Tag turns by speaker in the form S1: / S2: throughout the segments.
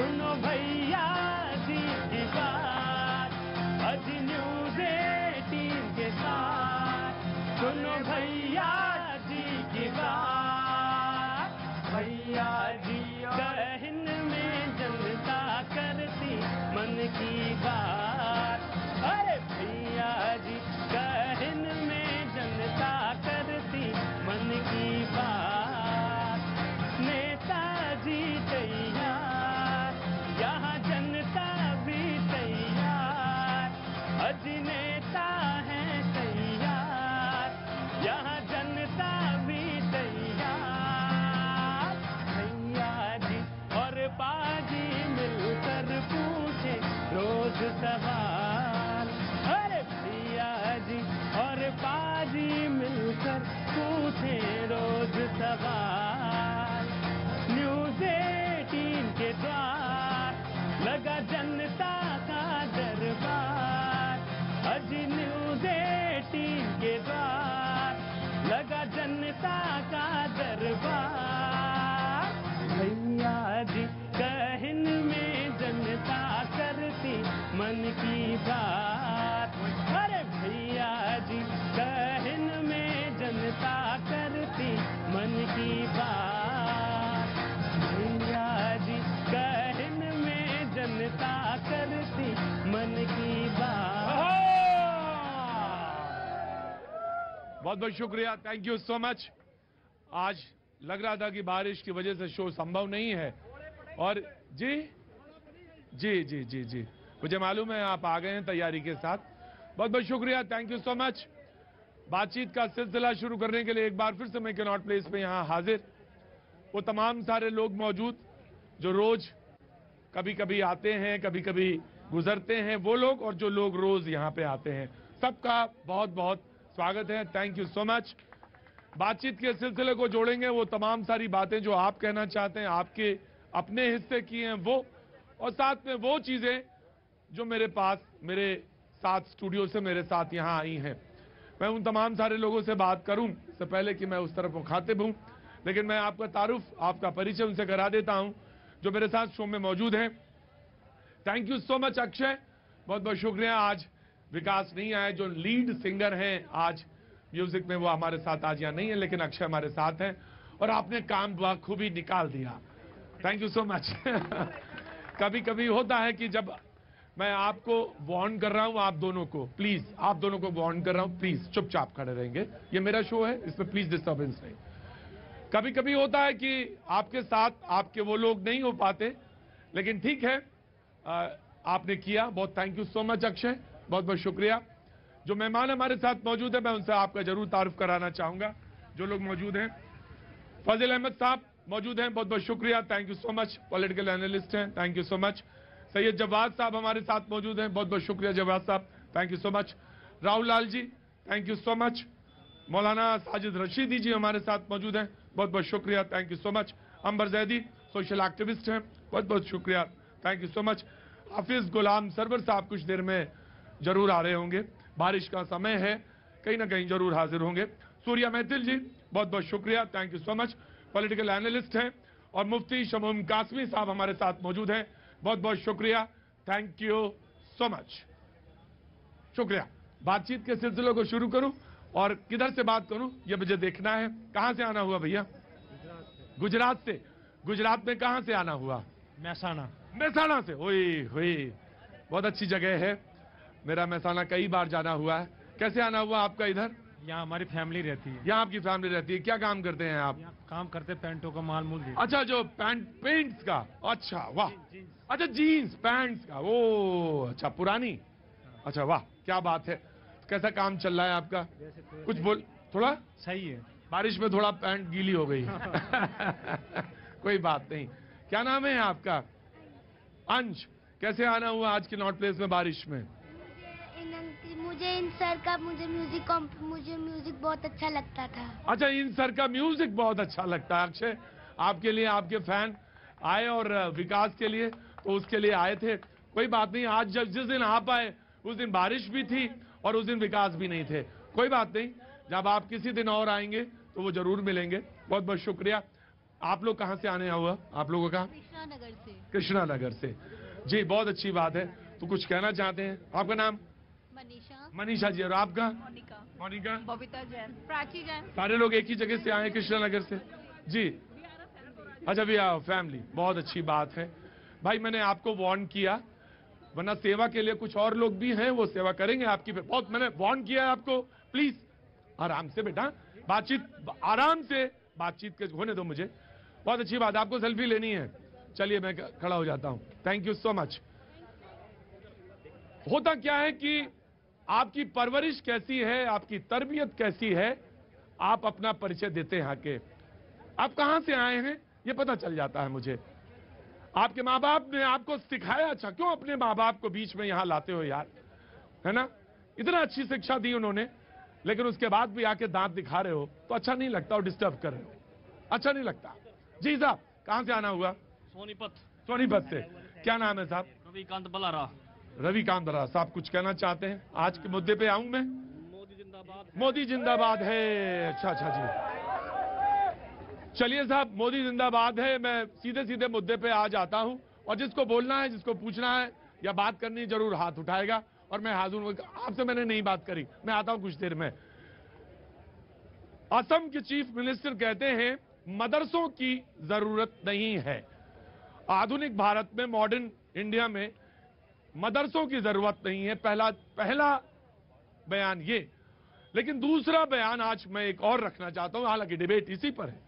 S1: सुनो भैया जी की बात, आज न्यूज़ 18 के साथ। सुनो भैया जी की बात, भैया जी कहन में जनता करती मन की बात। अरे भैया जी कहन में जनता करती मन की बात। नेताजी तैयार, यहाँ जनता भी तैयार। अजी नेता है तैयार, यहाँ जनता भी तैयार। भैया जी और बाजी मिलकर पूछे रोज सवाल। अरे भैया जी और बाजी मिलकर पूछे रोज सवाल। न्यूज़ 18 के द्वार लगा जनता का दरबार। अजी न्यूज़ 18 के द्वार लगा जनता का दरबार। भैया जी कहन में जनता करती मन की बात। अरे भैया जी कहन में जनता करती मन की बात। भैया जी कहन में जनता करती मन की बात।
S2: बहुत बहुत शुक्रिया, थैंक यू सो मच। आज लग रहा था कि बारिश की वजह से शो संभव नहीं है, और जी जी जी जी जी मुझे मालूम है आप आ गए हैं तैयारी के साथ। बहुत बहुत शुक्रिया, थैंक यू सो मच। बातचीत का सिलसिला शुरू करने के लिए एक बार फिर से मैं कैनॉट प्लेस में यहाँ हाजिर। वो तमाम सारे लोग मौजूद जो रोज कभी कभी आते हैं, कभी कभी गुजरते हैं, वो लोग और जो लोग रोज यहाँ पे आते हैं, सबका बहुत बहुत स्वागत है, थैंक यू सो मच। बातचीत के सिलसिले को जोड़ेंगे वो तमाम सारी बातें जो आप कहना चाहते हैं, आपके अपने हिस्से की हैं वो, और साथ में वो चीजें जो मेरे पास मेरे साथ स्टूडियो से मेरे साथ यहाँ आई हैं। मैं उन तमाम सारे लोगों से बात करूं इससे पहले कि मैं उस तरफ मुखातिब हूं, लेकिन मैं आपका तारुफ, आपका परिचय उनसे करा देता हूं जो मेरे साथ शो में मौजूद हैं। Thank you so much Akshay, बहुत बहुत शुक्रिया। आज विकास नहीं आए जो लीड सिंगर हैं आज म्यूजिक में, वो हमारे साथ आज यहाँ नहीं है, लेकिन अक्षय हमारे साथ हैं और आपने काम बखूबी निकाल दिया, थैंक यू सो मच। कभी कभी होता है कि जब मैं आपको वार्न कर रहा हूं, आप दोनों को, प्लीज आप दोनों को वार्न कर रहा हूं, प्लीज चुपचाप खड़े रहेंगे, ये मेरा शो है, इसमें प्लीज डिस्टर्बेंस नहीं। कभी कभी होता है कि आपके साथ आपके वो लोग नहीं हो पाते, लेकिन ठीक है, आपने किया, बहुत thank you so much Akshay, बहुत बहुत शुक्रिया। जो मेहमान हमारे साथ मौजूद है मैं उनसे आपका जरूर तारुफ कराना चाहूंगा। जो लोग मौजूद हैं, फजील अहमद साहब मौजूद हैं, बहुत बहुत शुक्रिया, thank you so much, political analyst हैं, thank you so much. Syed Jawad Sahab हमारे साथ मौजूद हैं, बहुत बहुत शुक्रिया Jawad sahab, thank you so much. Rahul Lal ji thank you so much. Maulana Sajid Rashidi जी हमारे साथ मौजूद हैं, बहुत बहुत शुक्रिया, thank you so much. Amber Zaidi social activist हैं, बहुत बहुत शुक्रिया, thank you so much. Hafiz Ghulam Sarwar sahab कुछ देर में जरूर आ रहे होंगे, बारिश का समय है, कहीं ना कहीं जरूर हाजिर होंगे। सूर्या मैथिल जी बहुत बहुत शुक्रिया, thank you so much, political analyst हैं। और मुफ्ती शमूम कासमी साहब हमारे साथ मौजूद हैं, बहुत बहुत शुक्रिया, थैंक यू सो मच, शुक्रिया। बातचीत के सिलसिले को शुरू करूं और किधर से बात करूं ये मुझे देखना है। कहां से आना हुआ भैया? गुजरात से। गुजरात में कहां से आना हुआ?
S3: महसाणा।
S2: महसाणा से, हुई हुई, बहुत अच्छी जगह है, मेरा महसाणा कई बार जाना हुआ है। कैसे आना हुआ आपका इधर?
S3: यहाँ हमारी फैमिली रहती है।
S2: यहाँ आपकी फैमिली रहती है, क्या काम करते हैं आप?
S3: काम करते पेंटों का माल मूल।
S2: अच्छा, जो पेंट्स का, अच्छा वाह, अच्छा जीन्स पैंट्स का, ओ अच्छा पुरानी, अच्छा वाह क्या बात है। कैसा काम चल रहा है आपका? कुछ बोल, थोड़ा
S3: सही है,
S2: बारिश में थोड़ा पैंट गीली हो गई। कोई बात नहीं। क्या नाम है आपका? अंश। कैसे आना हुआ आज के नॉट प्लेस में बारिश में?
S4: मुझे इन सर का मुझे म्यूजिक बहुत अच्छा लगता था।
S2: अच्छा, इन सर का म्यूजिक बहुत अच्छा लगता है। अक्षय, आपके लिए आपके फैन आए और विकास के लिए तो उसके लिए आए थे। कोई बात नहीं, आज जिस दिन आप आए उस दिन बारिश भी थी और उस दिन विकास भी नहीं थे। कोई बात नहीं, जब आप किसी दिन और आएंगे तो वो जरूर मिलेंगे। बहुत बहुत शुक्रिया। आप लोग कहाँ से आने हुआ आप लोगों का?
S5: कृष्णानगर से।
S2: कृष्णानगर से। जी बहुत अच्छी बात है। तो कुछ कहना चाहते हैं? आपका नाम?
S5: मनीषा।
S2: मनीषा जी। और आपका?
S5: मोनिका।
S2: मोनिका।
S5: बबीता जैन। प्राची जैन।
S2: सारे लोग एक ही जगह से आए कृष्णानगर से? जी अच्छा भी आओ फैमिली, बहुत अच्छी बात है। भाई मैंने आपको वार्न किया, वरना सेवा के लिए कुछ और लोग भी हैं, वो सेवा करेंगे आपकी। बहुत मैंने वार्न किया है आपको, प्लीज आराम से बेटा, बातचीत आराम से बातचीत के होने दो मुझे। बहुत अच्छी बात, आपको सेल्फी लेनी है, चलिए मैं खड़ा हो जाता हूं। Thank you so much. होता क्या है कि आपकी परवरिश कैसी है, आपकी तरबियत कैसी है, आप अपना परिचय देते हैं आके। आप कहां से आए हैं ये पता चल जाता है मुझे। आपके माँ बाप ने आपको सिखाया, अच्छा क्यों अपने माँ बाप को बीच में यहां लाते हो यार, है ना? इतना अच्छी शिक्षा दी उन्होंने, लेकिन उसके बाद भी आके दांत दिखा रहे हो तो अच्छा नहीं लगता, और डिस्टर्ब कर रहे हो, अच्छा नहीं लगता। जी साहब कहां से आना हुआ?
S6: सोनीपत।
S2: सोनीपत से। क्या नाम है साहब?
S6: रविकांत बलारा।
S2: रविकांत बरार साहब, कुछ कहना चाहते हैं? आज के मुद्दे पे आऊं मैं?
S6: मोदी जिंदाबाद।
S2: मोदी जिंदाबाद है। अच्छा जी, चलिए साहब, मोदी जिंदाबाद है। मैं सीधे सीधे मुद्दे पे आ जाता हूं, और जिसको बोलना है, जिसको पूछना है या बात करनी, जरूर हाथ उठाएगा, और मैं हाजिर हूं। आपसे मैंने नहीं बात करी, मैं आता हूं कुछ देर में। असम के चीफ मिनिस्टर कहते हैं मदरसों की जरूरत नहीं है। आधुनिक भारत में, मॉडर्न इंडिया में मदरसों की जरूरत नहीं है, पहला बयान ये। लेकिन दूसरा बयान आज मैं एक और रखना चाहता हूं, हालांकि डिबेट इसी पर है,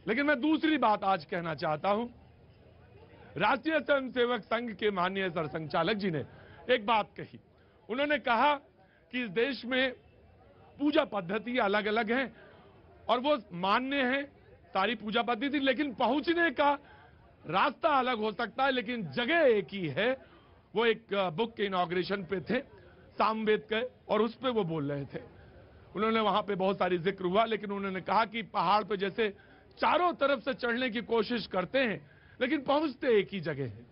S2: लेकिन मैं दूसरी बात आज कहना चाहता हूं। राष्ट्रीय स्वयंसेवक संघ के माननीय सरसंघचालक जी ने एक बात कही। उन्होंने कहा कि इस देश में पूजा पद्धति अलग अलग हैं, और वो मान्य है सारी पूजा पद्धति, लेकिन पहुंचने का रास्ता अलग हो सकता है, लेकिन जगह एक ही है। वो एक बुक के इनॉग्रेशन पे थे, सामवेद के, और उस पे वो बोल रहे थे। उन्होंने वहां पे बहुत सारी जिक्र हुआ, लेकिन उन्होंने कहा कि पहाड़ पे जैसे चारों तरफ से चढ़ने की कोशिश करते हैं, लेकिन पहुंचते एक ही जगह है।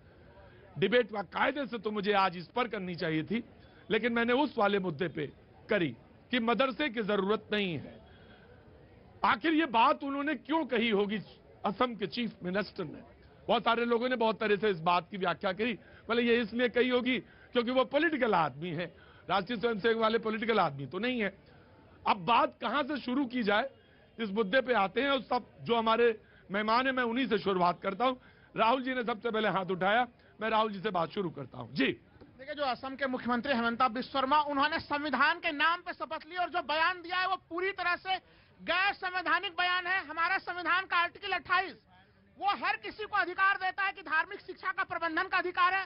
S2: डिबेट कायदे से तो मुझे आज इस पर करनी चाहिए थी, लेकिन मैंने उस वाले मुद्दे पे करी कि मदरसे की जरूरत नहीं है। आखिर ये बात उन्होंने क्यों कही होगी असम के चीफ मिनिस्टर ने? बहुत सारे लोगों ने बहुत तरह से इस बात की व्याख्या करी। मतलब ये इसलिए कही होगी क्योंकि वो पॉलिटिकल आदमी है। राष्ट्रीय स्वयंसेवक वाले पॉलिटिकल आदमी तो नहीं है। अब बात कहां से शुरू की जाए, इस मुद्दे पे आते हैं, और सब जो हमारे मेहमान है मैं उन्हीं से शुरुआत करता हूं। राहुल जी ने सबसे पहले हाथ उठाया, मैं राहुल जी से बात शुरू करता हूं। जी
S7: देखिए, जो असम के मुख्यमंत्री हेमंता बिस्वा शर्मा, उन्होंने संविधान के नाम पे शपथ ली, और जो बयान दिया है वो पूरी तरह से गैर संवैधानिक बयान है। हमारा संविधान का आर्टिकल 28 वो हर किसी को अधिकार देता है कि धार्मिक शिक्षा का प्रबंधन का अधिकार है।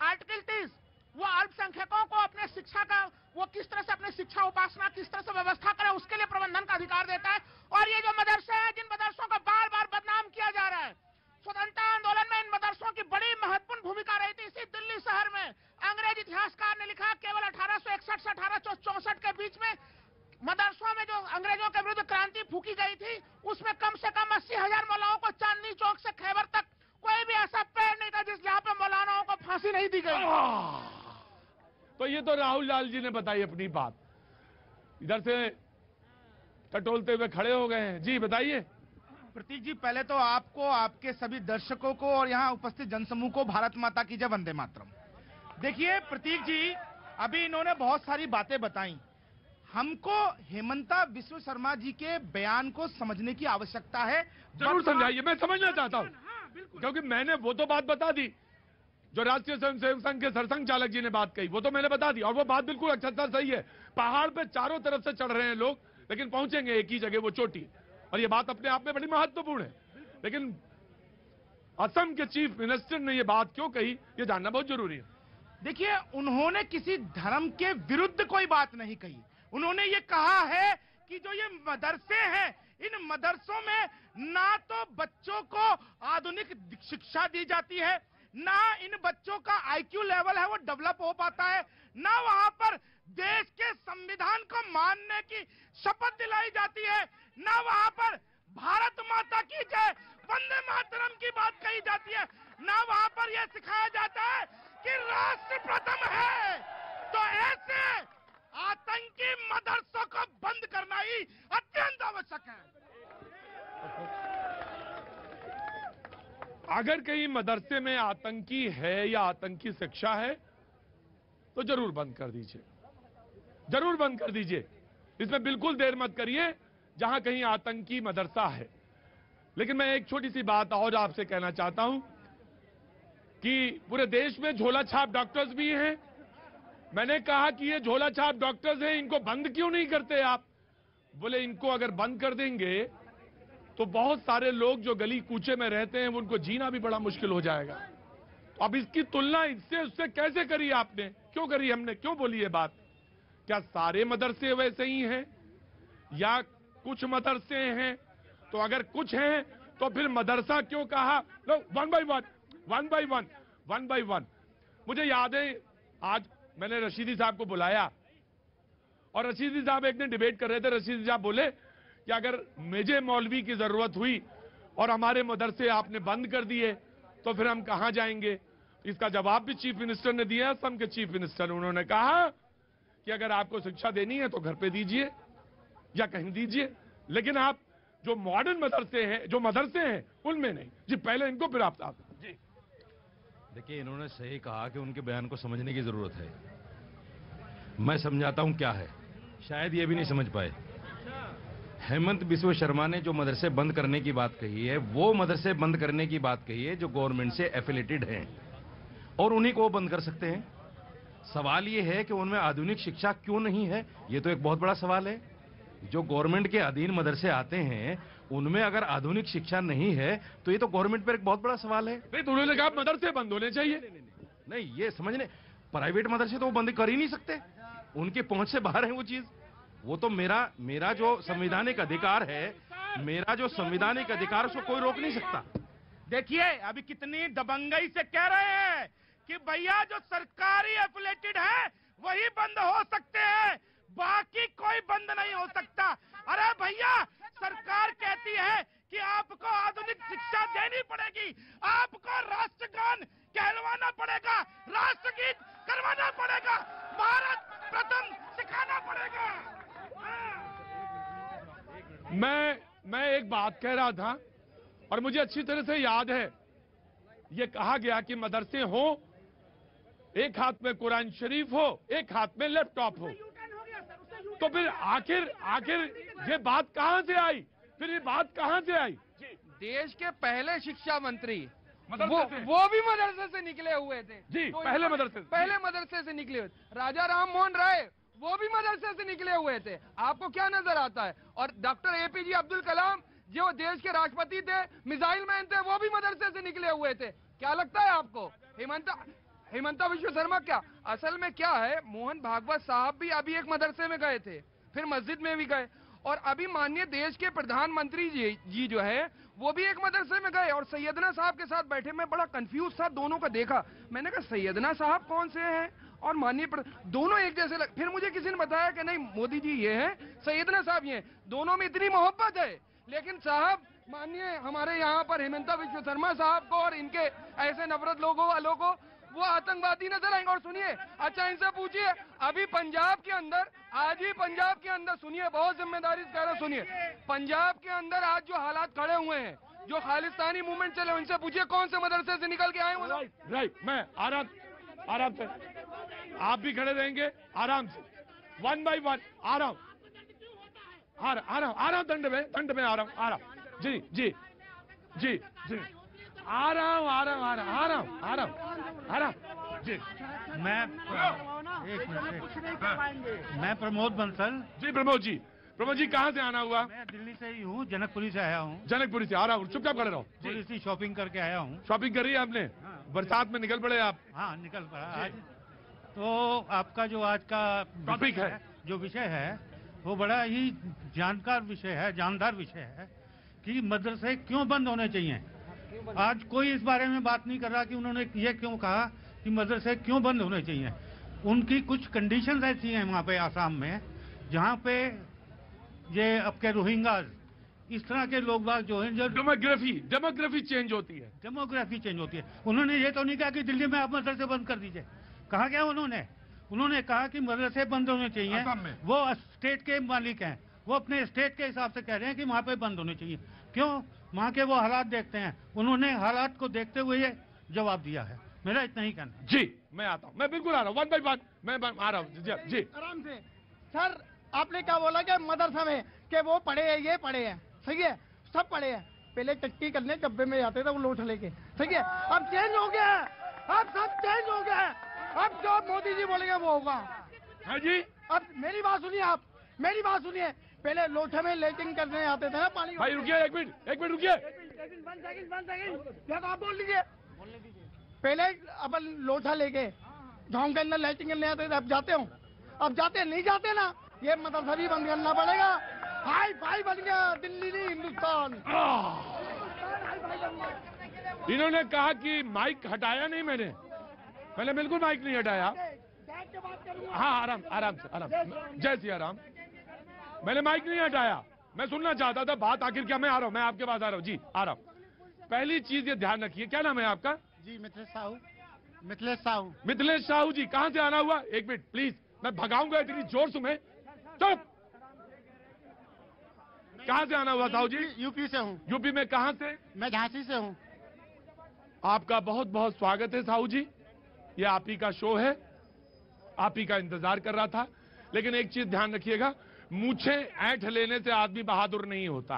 S7: आर्टिकल 30 वो अल्पसंख्यकों को अपने शिक्षा का, वो किस तरह से अपने शिक्षा उपासना किस तरह से व्यवस्था करे, उसके लिए प्रबंधन का अधिकार देता है। और ये जो मदरसे हैं, जिन मदरसों का बार बार बदनाम किया जा रहा है, स्वतंत्रता आंदोलन में इन मदरसों की बड़ी महत्वपूर्ण भूमिका रही थी। इसी दिल्ली शहर में अंग्रेज इतिहासकार ने लिखा, केवल 1861 से 1864 के बीच में मदरसों में जो अंग्रेजों के विरुद्ध क्रांति फूकी गई थी, उसमें कम से कम 80,000 मौलानाओं को चांदनी चौक से खैबर तक कोई भी ऐसा पेड़ नहीं था जिस जहां पे मौलानाओं को फांसी नहीं दी गई।
S2: तो ये तो राहुल लाल जी ने बताई अपनी बात, इधर से टटोलते हुए खड़े हो गए हैं। जी बताइए।
S7: प्रतीक जी, पहले तो आपको, आपके सभी दर्शकों को और यहाँ उपस्थित जनसमूह को भारत माता की जय, वंदे मातरम। देखिए प्रतीक जी, अभी इन्होंने बहुत सारी बातें बताई। हमको हेमंता बिस्वा शर्मा जी के बयान को समझने की आवश्यकता है।
S2: जरूर समझाइए, मैं समझना चाहता हूँ, क्योंकि मैंने वो तो बात बता दी जो राष्ट्रीय स्वयंसेवक संघ के सरसंघ चालक जी ने बात कही, वो तो मैंने बता दी, और वो बात बिल्कुल अच्छा सही है। पहाड़ पे चारों तरफ से चढ़ रहे हैं लोग, लेकिन पहुंचेंगे एक ही जगह, वो चोटी। और ये बात अपने आप में बड़ी महत्वपूर्ण है। लेकिन असम के चीफ मिनिस्टर ने ये बात क्यों कही, ये जानना बहुत जरूरी है।
S7: देखिए, उन्होंने किसी धर्म के विरुद्ध कोई बात नहीं कही। उन्होंने ये कहा है कि जो ये मदरसे हैं, इन मदरसों में ना तो बच्चों को आधुनिक शिक्षा दी जाती है, ना इन बच्चों का आईक्यू लेवल है वो डेवलप हो पाता है, ना वहां पर देश के संविधान को मानने की शपथ दिलाई जाती है, ना वहां पर भारत माता की जय, वंदे मातरम की बात कही जाती है, ना वहां पर यह सिखाया जाता है कि राष्ट्र प्रथम है। तो ऐसे आतंकी मदरसों को बंद करना ही अत्यंत आवश्यक है।
S2: अगर कहीं मदरसे में आतंकी है या आतंकी शिक्षा है तो जरूर बंद कर दीजिए, जरूर बंद कर दीजिए। इसमें बिल्कुल देर मत करिए जहां कहीं आतंकी मदरसा है। लेकिन मैं एक छोटी सी बात और आपसे कहना चाहता हूं कि पूरे देश में झोला छाप डॉक्टर्स भी हैं। मैंने कहा कि ये झोला छाप डॉक्टर्स हैं, इनको बंद क्यों नहीं करते आप? बोले इनको अगर बंद कर देंगे तो बहुत सारे लोग जो गली कूचे में रहते हैं उनको जीना भी बड़ा मुश्किल हो जाएगा। तो अब इसकी तुलना इससे उससे कैसे करी आपने? क्यों करी हमने? क्यों बोली ये बात? क्या सारे मदरसे वैसे ही हैं या कुछ मदरसे हैं? तो अगर कुछ हैं तो फिर मदरसा क्यों कहा? लो वन बाय वन। मुझे याद है आज मैंने रशीदी साहब को बुलाया और रशीदी साहब एक दिन डिबेट कर रहे थे। रशीदी साहब बोले कि अगर मुझे मौलवी की जरूरत हुई और हमारे मदरसे आपने बंद कर दिए तो फिर हम कहां जाएंगे? इसका जवाब भी चीफ मिनिस्टर ने दिया, असम के चीफ मिनिस्टर। उन्होंने कहा कि अगर आपको शिक्षा देनी है तो घर पे दीजिए या कहीं दीजिए, लेकिन आप जो मॉडर्न मदरसे हैं, जो मदरसे हैं उनमें नहीं। जी पहले इनको फिर आप जी।
S8: देखिए, इन्होंने सही कहा कि उनके बयान को समझने की जरूरत है। मैं समझाता हूं क्या है, शायद ये भी नहीं समझ पाए। हेमंत बिस्व शर्मा ने जो मदरसे बंद करने की बात कही है, वो मदरसे बंद करने की बात कही है जो गवर्नमेंट से एफिलेटेड हैं और उन्हीं को वो बंद कर सकते हैं। सवाल ये है कि उनमें आधुनिक शिक्षा क्यों नहीं है, ये तो एक बहुत बड़ा सवाल है। जो गवर्नमेंट के अधीन मदरसे आते हैं उनमें अगर आधुनिक शिक्षा नहीं है तो ये तो गवर्नमेंट पर एक बहुत बड़ा सवाल है।
S2: नहीं तो उन्होंने कहा मदरसे बंद होने चाहिए।
S8: नहीं, ये समझने, प्राइवेट मदरसे तो वो बंद कर ही नहीं सकते, उनके पहुंच से बाहर है वो चीज। वो तो मेरा जो संवैधानिक अधिकार है, मेरा जो संवैधानिक अधिकार, उसको कोई रोक नहीं सकता।
S7: देखिए अभी कितनी दबंगई से कह रहे हैं कि भैया जो सरकारी एफिलेटेड है वही बंद हो सकते हैं, बाकी कोई बंद नहीं हो सकता। अरे भैया, सरकार कहती है कि आपको आधुनिक शिक्षा देनी पड़ेगी, आपको राष्ट्रगान कहलवाना पड़ेगा, राष्ट्रगीत करवाना पड़ेगा, भारत प्रथम सिखाना पड़ेगा।
S2: मैं एक बात कह रहा था और मुझे अच्छी तरह से याद है, ये कहा गया कि मदरसे हो, एक हाथ में कुरान शरीफ हो, एक हाथ में लैपटॉप हो। तो फिर आखिर ये बात कहां से आई? फिर ये बात कहां से आई?
S9: देश के पहले शिक्षा मंत्री
S2: वो
S9: भी मदरसे से निकले हुए थे।
S2: जी,
S9: तो
S2: पहले
S9: मदरसे से निकले हुए। राजा राम मोहन राय वो भी मदरसे से निकले हुए थे। आपको क्या नजर आता है? और डॉक्टर एपीजे अब्दुल कलाम जो देश के राष्ट्रपति थे, मिसाइल मैन थे, वो भी मदरसे से निकले हुए थे। क्या लगता है आपको? हेमंता बिस्व शर्मा क्या? असल में क्या है, मोहन भागवत साहब भी अभी एक मदरसे में गए थे, फिर मस्जिद में भी गए, और अभी माननीय देश के प्रधानमंत्री जी जो है वो भी एक मदरसे में गए और सैयदना साहब के साथ बैठे। मैं बड़ा कंफ्यूज था दोनों का देखा, मैंने कहा सैयदना साहब कौन से हैं और माननीय दोनों एक जैसे फिर मुझे किसी ने बताया कि नहीं मोदी जी ये हैं, सैयदना साहब ये हैं। दोनों में इतनी मोहब्बत है, लेकिन साहब माननीय हमारे यहाँ पर हेमंता बिस्व शर्मा साहब को और इनके ऐसे नफरत लोगों वालों को वो आतंकवादी नजर आएंगे। और सुनिए, अच्छा इनसे पूछिए, अभी पंजाब के अंदर, आज ही पंजाब के अंदर, सुनिए बहुत जिम्मेदारी से कह रहा हूं, सुनिए, पंजाब के अंदर आज जो हालात खड़े हुए हैं, जो खालिस्तानी मूवमेंट चले, उनसे पूछिए कौन से मदरसे से निकल के आए वो लोग।
S2: राइट, मैं आराम से, आप भी खड़े रहेंगे आराम से, वन बाय वन, आराम दंड में आराम। जी आराम जी।
S3: मैं प्रमोद बंसल।
S2: जी प्रमोद जी कहाँ से आना हुआ?
S3: मैं दिल्ली से ही हूँ, जनकपुरी से आया हूँ।
S2: जनकपुरी से आ रहा हूँ, चुपचाप खड़े रहो।
S3: थोड़ी सी शॉपिंग करके आया हूँ।
S2: शॉपिंग करी है आपने? बरसात में निकल पड़े आप?
S3: हाँ निकल पड़ा आज। तो आपका जो आज का
S2: टॉपिक है,
S3: जो विषय है, वो बड़ा ही जानदार विषय है कि मदरसे क्यों बंद होने चाहिए। आज कोई इस बारे में बात नहीं कर रहा कि उन्होंने ये क्यों कहा कि मदरसे क्यों बंद होने चाहिए। उनकी कुछ कंडीशंस ऐसी हैं वहाँ पे आसाम में, जहाँ पे ये आपके रोहिंग्याज, इस तरह के लोग बाग जो हैं, जो डेमोग्राफी चेंज होती है। उन्होंने ये तो नहीं कहा कि दिल्ली में आप मदरसे बंद कर दीजिए। कहा क्या उन्होंने कहा कि मदरसे बंद होने चाहिए। वो स्टेट के मालिक हैं, वो अपने स्टेट के हिसाब से कह रहे हैं कि वहाँ पे बंद होने चाहिए। क्यों? वहाँ के वो हालात देखते हैं, उन्होंने हालात को देखते हुए ये जवाब दिया है। मेरा इतना ही कहना है।
S2: जी मैं आता हूँ, मैं बिल्कुल आ रहा हूँ, वन बाई वन मैं आ रहा हूँ। जी
S10: आराम से। सर आपने क्या बोला कि मदरसा में कि वो पढ़े हैं, ये पढ़े हैं, सही है, सब पढ़े हैं। पहले टट्टी करने डब्बे में जाते थे वो लोट लेके, सही है। अब चेंज हो गया है, अब सब चेंज हो गया है। अब जो मोदी जी बोलेंगे वो होगा।
S2: हाँ जी,
S10: अब मेरी बात सुनिए, आप मेरी बात सुनिए। पहले लोटे में लेटिंग करने आते थे ना पानी।
S2: भाई रुकिए, एक मिनट रुकिए।
S10: आप बोल लीजिए। पहले अपन लोटा लेके गाँव के अंदर लाइटिंग करने आते थे, अब जाते हो? अब जाते नहीं जाते ना, ये मदरसा भी बंद करना पड़ेगा। हाई फाई बन गया दिल्ली नहीं हिंदुस्तान।
S2: इन्होंने कहा कि माइक हटाया नहीं मैंने बिल्कुल माइक नहीं हटाया। हाँ आराम से जय सिया राम। मैंने माइक नहीं हटाया, मैं सुनना चाहता था बात आखिर क्या। मैं आ रहा हूँ, मैं आपके पास आ रहा हूँ जी, आ रहा हूँ। पहली चीज ये ध्यान रखिए, क्या नाम है आपका?
S3: जी मिथिलेश साहू।
S2: मिथिलेश साहू जी, कहाँ से आना हुआ? एक मिनट प्लीज, मैं भगाऊंगा इतनी जोर से मैं। चुप। कहाँ से आना हुआ साहू जी?
S3: यूपी से हूँ।
S2: यूपी में कहाँ से?
S3: मैं झांसी से हूँ।
S2: आपका बहुत बहुत स्वागत है साहू जी, ये आप ही का शो है, आप ही का इंतजार कर रहा था। लेकिन एक चीज ध्यान रखिएगा, मूछे ऐंठ लेने से आदमी बहादुर नहीं होता।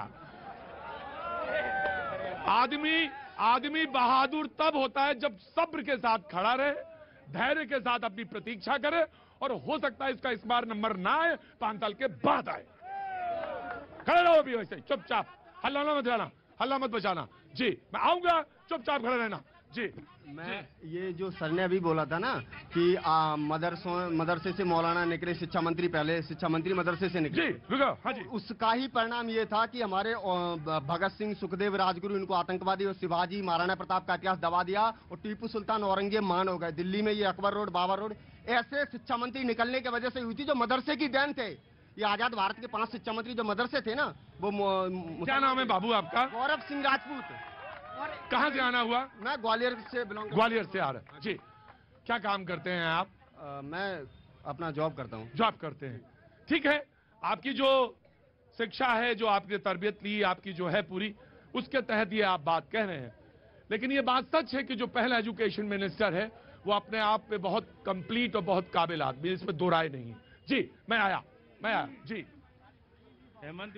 S2: आदमी बहादुर तब होता है जब सब्र के साथ खड़ा रहे, धैर्य के साथ अपनी प्रतीक्षा करे, और हो सकता है इसका इस बार नंबर ना आए, 5 साल के बाद आए। खड़े रहो अभी वैसे चुपचाप, हल्ला मत बचाना। जी मैं आऊंगा, चुपचाप खड़े रहना। जी
S11: ये जो सर ने अभी बोला था ना कि मदरसे से मौलाना निकले, शिक्षा मंत्री मदरसे से निकले।
S2: जी रुको। हाँ जी,
S11: उसका ही परिणाम ये था कि हमारे भगत सिंह, सुखदेव, राजगुरु, इनको आतंकवादी, और शिवाजी, महाराणा प्रताप का इतिहास दबा दिया, और टीपू सुल्तान, औरंगजेब मान हो गए। दिल्ली में ये अकबर रोड, बाबा रोड, ऐसे शिक्षा मंत्री निकलने की वजह से हुई थी, जो मदरसे की देन थे। ये आजाद भारत के 5 शिक्षा मंत्री जो मदरसे थे ना, वो
S2: क्या नाम है बाबू आपका?
S11: गौरव सिंह राजपूत।
S2: कहाँ से आना हुआ?
S11: मैं ग्वालियर से बिलोंग।
S2: ग्वालियर से आ रहे हैं जी। क्या काम करते हैं आप?
S11: मैं अपना जॉब करता हूँ।
S2: जॉब करते हैं, ठीक है। आपकी जो शिक्षा है, जो आपने तरबियत ली, आपकी जो है पूरी, उसके तहत ये आप बात कह रहे हैं। लेकिन ये बात सच है कि जो पहला एजुकेशन मिनिस्टर है वो अपने आप में बहुत कंप्लीट और बहुत काबिल आदमी, इसमें दो राय नहीं है। जी मैं आया जी।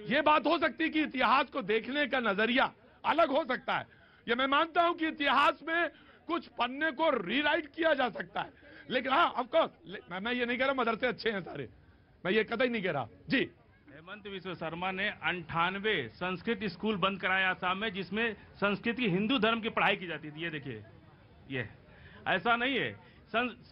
S2: ये बात हो सकती है कि इतिहास को देखने का नजरिया अलग हो सकता है। ये मैं मानता हूं कि इतिहास में कुछ पन्ने को रीराइट किया जा सकता है, लेकिन हाँ ऑफ कोर्स मैं ये नहीं कह रहा मदरसे अच्छे हैं सारे, मैं ये कतई नहीं कह रहा। जी
S6: हेमंत बिस्वा शर्मा ने 98 संस्कृत स्कूल बंद कराया आसाम में, जिसमें संस्कृत की हिंदू धर्म की पढ़ाई की जाती थी। ये देखिए, ये ऐसा नहीं है,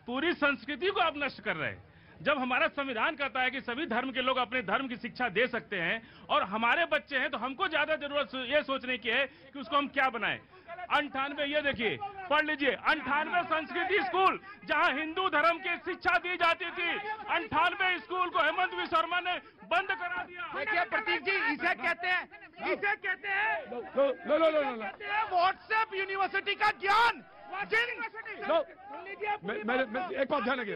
S6: पूरी संस्कृति को आप नष्ट कर रहे हैं। जब हमारा संविधान कहता है कि सभी धर्म के लोग अपने धर्म की शिक्षा दे सकते हैं, और हमारे बच्चे हैं, तो हमको ज्यादा जरूरत ये सोचने की है कि उसको हम क्या बनाएं। 98, ये देखिए, पढ़ लीजिए, 98 संस्कृति स्कूल जहां हिंदू धर्म की शिक्षा दी जाती थी, 98 स्कूल को हेमंत बिस्वा शर्मा ने बंद करा दिया।
S10: देखिए प्रतीक जी, इसे कहते हैं व्हाट्सएप यूनिवर्सिटी का ज्ञान।
S2: मैं एक बात ध्यान रखिए।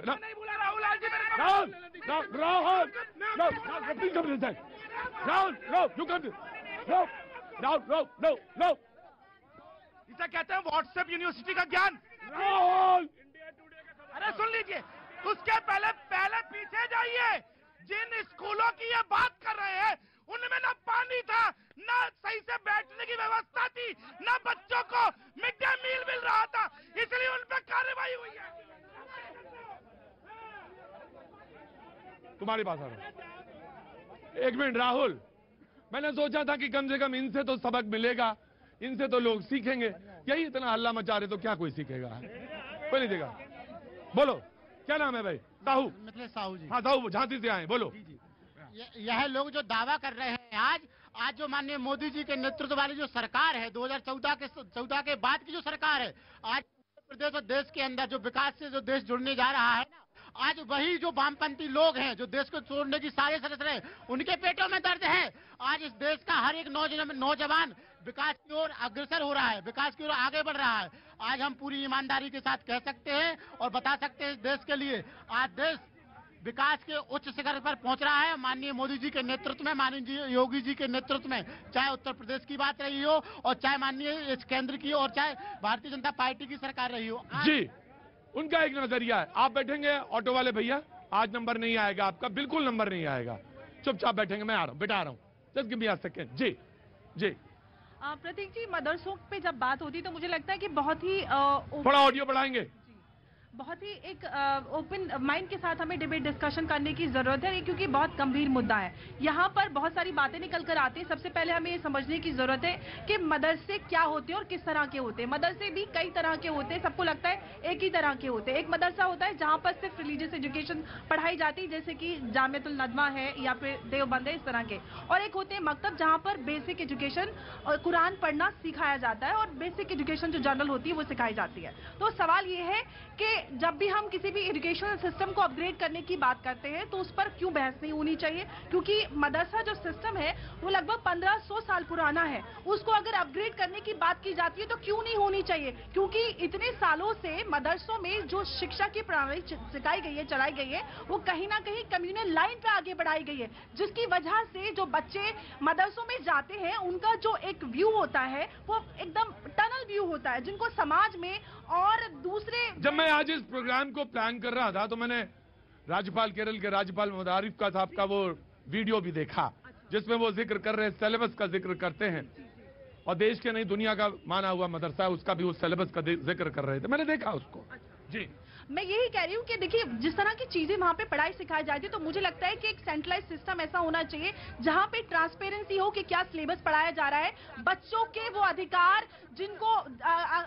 S10: इसे कहते हैं व्हाट्सएप यूनिवर्सिटी का ज्ञान। अरे सुन लीजिए, उसके पहले पीछे जाइए। जिन स्कूलों की ये बात कर रहे हैं उनमें ना पानी था, ना सही से बैठने की व्यवस्था थी, ना बच्चों को मिड डे मील मिल रहा था, इसलिए उन पर कार्रवाई हुई है।
S2: तुम्हारी बात आ रहा है। एक मिनट राहुल, मैंने सोचा था कि कम से कम इनसे तो सबक मिलेगा, इनसे तो लोग सीखेंगे। यही इतना हल्ला मचा रहे तो क्या कोई सीखेगा? कोई नहीं देगा। बोलो क्या नाम है भाई? साहू।
S3: मिथिलेश साहू जी।
S2: हाँ साहू, झांसी से आए, बोलो।
S3: यह लोग जो दावा कर रहे हैं आज जो माननीय मोदी जी के नेतृत्व वाली जो सरकार है, 2014 के बाद की जो सरकार है, आज प्रदेश और देश के अंदर जो विकास से जो देश जुड़ने जा रहा है ना, आज वही जो वामपंथी लोग हैं, जो देश को छोड़ने की साजिश रच रहे हैं, उनके पेटों में दर्द है। आज इस देश का हर एक नौजवान विकास की ओर अग्रसर हो रहा है, विकास की ओर आगे बढ़ रहा है। आज हम पूरी ईमानदारी के साथ कह सकते हैं और बता सकते हैं इस देश के लिए, आज देश
S7: विकास के उच्च शिखर पर पहुंच रहा है। माननीय मोदी जी के नेतृत्व में, माननीय योगी जी के नेतृत्व में, चाहे उत्तर प्रदेश की बात रही हो और चाहे माननीय इस केंद्र की और चाहे भारतीय जनता पार्टी की सरकार रही हो।
S2: जी, उनका एक नजरिया है। आप बैठेंगे ऑटो वाले भैया, आज नंबर नहीं आएगा आपका, बिल्कुल नंबर नहीं आएगा, चुपचाप बैठेंगे, मैं आ रहा हूँ, बिठा रहा हूँ, just give me a second. जी जी
S12: प्रतीक जी, मदरसों पे जब बात होती तो मुझे लगता है कि बहुत ही
S2: थोड़ा ऑडियो बढ़ाएंगे।
S12: बहुत ही एक ओपन माइंड के साथ हमें डिबेट डिस्कशन करने की जरूरत है, क्योंकि बहुत गंभीर मुद्दा है। यहाँ पर बहुत सारी बातें निकल कर आती हैं। सबसे पहले हमें ये समझने की जरूरत है कि मदरसे क्या होते हैं और किस तरह के होते हैं। मदरसे भी कई तरह के होते हैं, सबको लगता है एक ही तरह के होते हैं। एक मदरसा होता है जहाँ पर सिर्फ रिलीजियस एजुकेशन पढ़ाई जाती है, जैसे कि जामियतुल नदवा है या फिर देवबंद है, इस तरह के। और एक होते हैं मकतब, जहाँ पर बेसिक एजुकेशन और कुरान पढ़ना सिखाया जाता है और बेसिक एजुकेशन जो जनरल होती है वो सिखाई जाती है। तो सवाल ये है कि जब भी हम किसी भी एजुकेशनल सिस्टम को अपग्रेड करने की बात करते हैं तो उस पर क्यों बहस नहीं होनी चाहिए, क्योंकि मदरसा जो सिस्टम है वो लगभग 1500 साल पुराना है। उसको अगर अपग्रेड करने की बात की जाती है तो क्यों नहीं होनी चाहिए, क्योंकि इतने सालों से मदरसों में जो शिक्षा की प्रणाली सिखाई गई है, चलाई गई है, वो कहीं ना कहीं कम्युनल लाइन पे आगे बढ़ाई गई है, जिसकी वजह से जो बच्चे मदरसों में जाते हैं उनका जो एक व्यू होता है वो एकदम टनल व्यू होता है, जिनको समाज में और दूसरे।
S2: जब मैं आज इस प्रोग्राम को प्लान कर रहा था तो मैंने राज्यपाल केरल के राज्यपाल मुदारिफ का साहब का वो वीडियो भी देखा, जिसमें वो जिक्र कर रहे, सिलेबस का जिक्र करते हैं और देश के नहीं दुनिया का माना हुआ मदरसा है उसका भी उस सिलेबस का जिक्र कर रहे थे, मैंने देखा उसको। जी,
S12: मैं यही कह रही हूँ कि देखिए जिस तरह की चीजें वहाँ पे पढ़ाई सिखाई जाती है, तो मुझे लगता है कि एक सेंट्रलाइज सिस्टम ऐसा होना चाहिए जहाँ पे ट्रांसपेरेंसी हो कि क्या सिलेबस पढ़ाया जा रहा है, बच्चों के वो अधिकार जिनको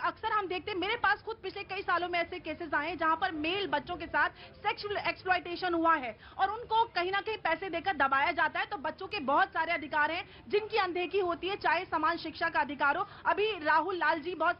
S12: अक्सर हम देखते हैं। मेरे पास खुद पिछले कई सालों में ऐसे केसेस आए हैं जहाँ पर मेल बच्चों के साथ सेक्सुअल एक्सप्लॉयटेशन हुआ है और उनको कहीं ना कहीं पैसे देकर दबाया जाता है। तो बच्चों के बहुत सारे अधिकार हैं जिनकी अनदेखी होती है, चाहे समान शिक्षा का अधिकार हो। अभी राहुल लाल जी बहुत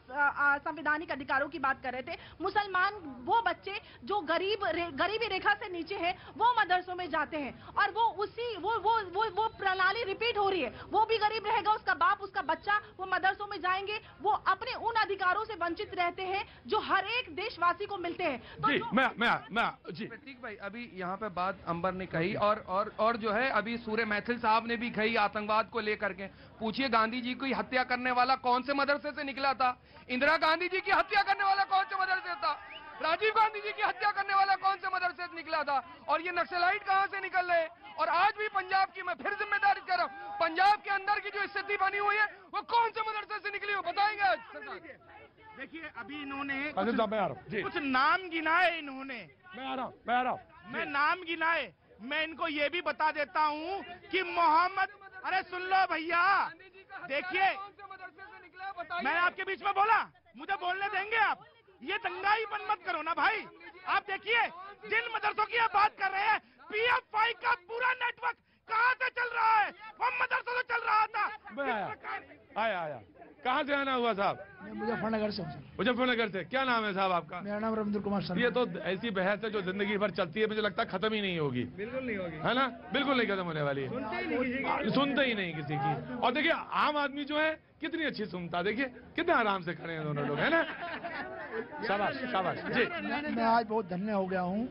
S12: संवैधानिक अधिकारों की बात कर रहे थे। मुसलमान वो बच्चे जो गरीबी रेखा से नीचे है वो मदरसों में जाते हैं और वो उसी वो प्रणाली रिपीट हो रही है। वो भी गरीब रहेगा, उसका बाप, उसका बच्चा, वो मदरसों में जाएंगे, वो अपने उन अधिकारों से वंचित रहते हैं जो हर एक देशवासी को मिलते हैं। तो
S2: जी, मैं जी
S9: प्रतीक भाई, अभी यहाँ पे बात अंबर ने कही और जो है अभी सूर्य मैथिल साहब ने भी कही आतंकवाद को लेकर के। पूछिए गांधी जी की हत्या करने वाला कौन से मदरसे से निकला था? इंदिरा गांधी जी की हत्या करने वाला कौन से मदरसे था? राजीव गांधी जी की हत्या करने वाला कौन से मदरसे से निकला था? और ये नक्सलाइट कहां से निकल रहे? और आज भी पंजाब की, मैं फिर जिम्मेदारी कर रहा हूं, पंजाब के अंदर की जो स्थिति बनी हुई है वो कौन से मदरसे से निकली हो, बताएंगे आज?
S10: देखिए अभी इन्होंने
S2: कुछ
S10: नाम गिनाए, इन्होंने
S2: मैं आ रहा हूं
S10: मैं नाम गिनाए। मैं इनको ये भी बता देता हूँ कि मोहम्मद, अरे सुन लो भैया, देखिए मैं आपके बीच में बोला, मुझे बोलने देंगे आप? ये दंगाईपन मत करो ना भाई। आप देखिए जिन मदरसों की आप बात कर रहे हैं, PFI का पूरा नेटवर्क कहाँ से चल रहा है? वो मदरसों से चल रहा था।
S2: आया कहाँ से आना हुआ साहब?
S13: मैं मुजफ्फरनगर से हूँ।
S2: मुजफ्फरनगर से। क्या नाम है साहब आपका?
S13: मेरा नाम रविंद्र कुमार शर्मा।
S2: ये तो ऐसी बहस है जो जिंदगी भर चलती है, मुझे लगता है खत्म ही नहीं होगी।
S9: बिल्कुल नहीं होगी,
S2: है ना? बिल्कुल नहीं खत्म होने वाली है, सुनते ही नहीं किसी की। और देखिए आम आदमी जो है कितनी अच्छी सुनता, देखिए कितने आराम से खड़े हैं दोनों लोग, है ना? शाबाश शाबाश जी।
S13: मैं आज बहुत धन्य हो गया हूँ